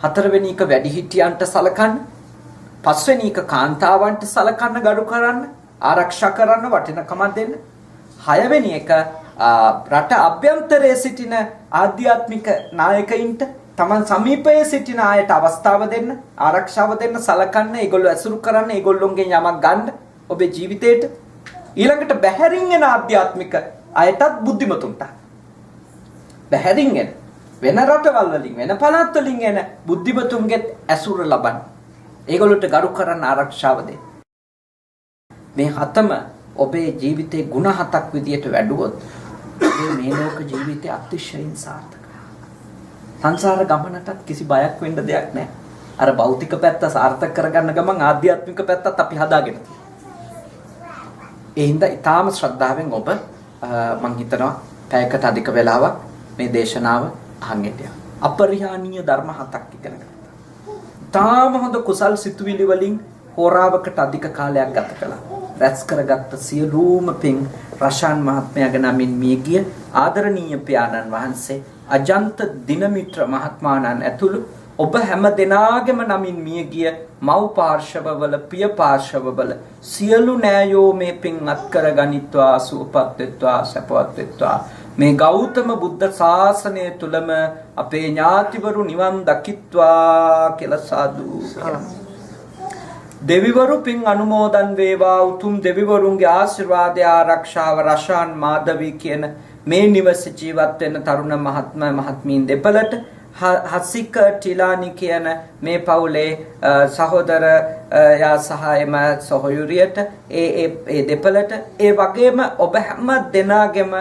හතරවෙනි එක වැඩිහිටියන්ට සලකන්න. පස්වෙනි එක කාන්තාවන්ට සලකන්න ගරු කරන්න. ආරක්ෂා කරන්න වටිනකමක් දෙන්න. හයවෙනි එක රට අභ්‍යන්තරයේ සිටින ආධ්‍යාත්මික නායකයින්ට තමන් සමීපයේ සිටින අයට අවස්ථාව දෙන්න, ආරක්ෂාව දෙන්න, සලකන්න, ඒගොල්ලෝ ඇසුරු කරන්න, ඒගොල්ලොන්ගෙන් යමක් ගන්න ඔබේ ජීවිතේට. ඊළඟට බැහැරින් එන ආධ්‍යාත්මික අයටත් බුද්ධිමතුන්ට. බැහැරින් එන වෙන රටවල් වලින් වෙන පළාත් වලින් එන බුද්ධිමතුන්ගෙත් ඇසුර ලබන්න. ඒගොල්ලොන්ට ගරු කරන්න, ආරක්ෂාව දෙන්න. මේ හතම ඔබේ ජීවිතේ ಗುಣ හතක් විදියට වැඩුවොත් මේ ලෝක ජීවිතය අතිශයින් සාර්ථකයි. සංසාර ගමනටත් කිසි බයක් වෙන්න දෙයක් නැහැ. අර භෞතික පැත්ත සාර්ථක කරගන්න ගමන් ආධ්‍යාත්මික පැත්තත් අපි හදාගෙන තියෙනවා. ඒ හින්දා ඊටාම ශ්‍රද්ධාවෙන් ඔබ මං හිතනවා පැයකට අධික වෙලාවක් මේ දේශනාව අහන්න යන්න. අපරිහානීය ධර්ම හතක් ඉගෙන ගන්න. ඊටාම හොඳ කුසල් සිතුවිලි වලින් හෝරාවකට අධික කාලයක් ගත කළා. රැස් කරගත්ත සියලුම පින් රෂාන් මහත්මයාගේ නමින් මියගිය ආදරණීය පියාණන් වහන්සේ අජන්ත දිනමිත්‍ර මහත්මයාණන් ඇතුළු ඔබ හැම දෙනාගේම නමින් මියගිය මව් පාර්ශවවල පිය පාර්ශවවල සියලු නෑයෝ මේ පින් අත්කර ගනිත්වා සුවපත් වෙත්වා සපවත් වෙත්වා. මේ ගෞතම බුද්ධ ශාසනය තුලම අපේ ඥාතිවරු නිවන් දකිත්වා කියලා සාදු. දෙවිවරු පින් අනුමෝදන් වේවා. උතුම් දෙවිවරුන්ගේ ආශිර්වාදය ආරක්ෂාව රෂාන් මාධවී කියන මේ නිවස ජීවත් වෙන තරුණ මහත්මීන් දෙපළට හසික ටිලානි කියන මේ පවුලේ සහෝදර යා සහායම සොහොයුරියට ඒ දෙපළට ඒ වගේම ඔබ හැම දෙනාගේම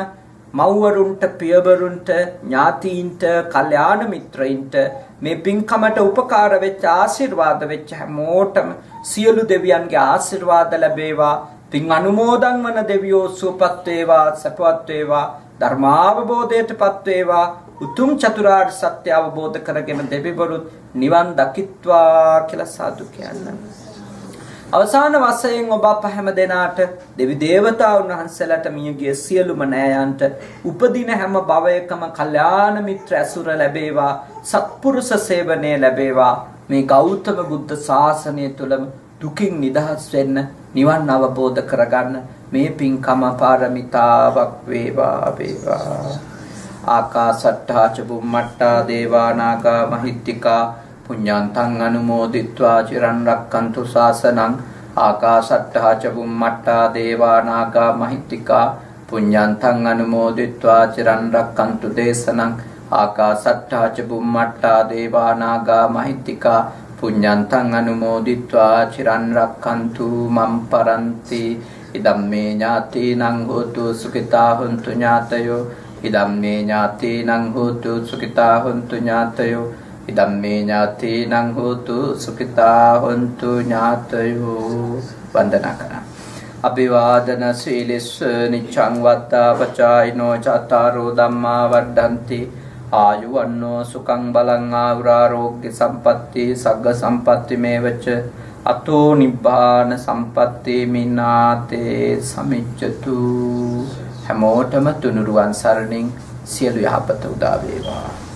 මව්වරුන්ට පියවරුන්ට ඥාතීන්ට කල්යාණ මිත්‍රයින්ට මේ පින්කමට උපකාර වෙච්ච ආශිර්වාද වෙච්ච හැමෝටම සියලු දෙවියන්ගේ ආශිර්වාද ලැබේවා. පින් අනුමෝදන් වන දෙවියෝ සුවපත් වේවා, සපවත් වේවා, ධර්මාවබෝධයටපත් වේවා. උතුම් චතුරාර්ය සත්‍ය අවබෝධ කරගෙන දෙවිවරුත් නිවන් දකිත්වා කියලා සාදු කියන්න. අවසාන වශයෙන් ඔබ අප හැම දෙනාට දෙවි දේවතාවුන් වහන්සේලාට මියගිය සියලුම නෑයන්ට උපදින හැම භවයකම කල්යාණ මිත්‍ර ඇසුර ලැබේවා, සත්පුරුෂ සේවනය ලැබේවා. මේ ගෞතම බුද්ධ ශාසනය තුළම දුකින් නිදහස් වෙන්න, නිවන් අවබෝධ කරගන්න මේ පින්කම පාරමිතාවක් වේවා වේවා. ආකාසට්ඨා ච බුම්මට්ඨා දේවා නාග මහිත්‍තිකා පුඤ්ඤාන්තං අනුමෝදිත්වා චිරන් රක්칸තු ශාසනං. ආකාසට්ඨා ච බුම්මට්ඨා දේවා නාග මහිත්‍තිකා පුඤ්ඤාන්තං අනුමෝදිත්වා චිරන් රක්칸තු දේශනං. ආකාසට්ඨා ච බුම්මට්ඨා දේවා නාග මහිත්‍තිකා පුඤ්ඤාන්තං අනුමෝදිත්වා චිරන් රක්칸තු මම් පරන්ති. ඉදම්මේ ඥාතීනං හෝතු සුඛිතා හොන්තු ඥාතයෝ. ඉදම්මේ ඥාතීනං හෝතු සුඛිතා හොන්තු ඥාතයෝ. ඉදම්මේ ඥාතීනං හෝතු සුඛිතා හොන්තු ඥාතයෝ. වන්දනා කරා. අභිවාදන සීලිස්ස නිච්ඡං වත්තා පචායිනෝ චත්තාරෝ ධම්මා වඩ්ඩಂತಿ ආයුවන්නෝ සුඛං බලං ආයුරාෝග්‍ය සම්පatti සග්ග සම්පatti මේවච අතෝ නිබ්බාන සම්පatti මිනාතේ සමිච්ඡතු. හැමෝටම තුනුරුවන් සරණින් සියලු යහපත උදා වේවා.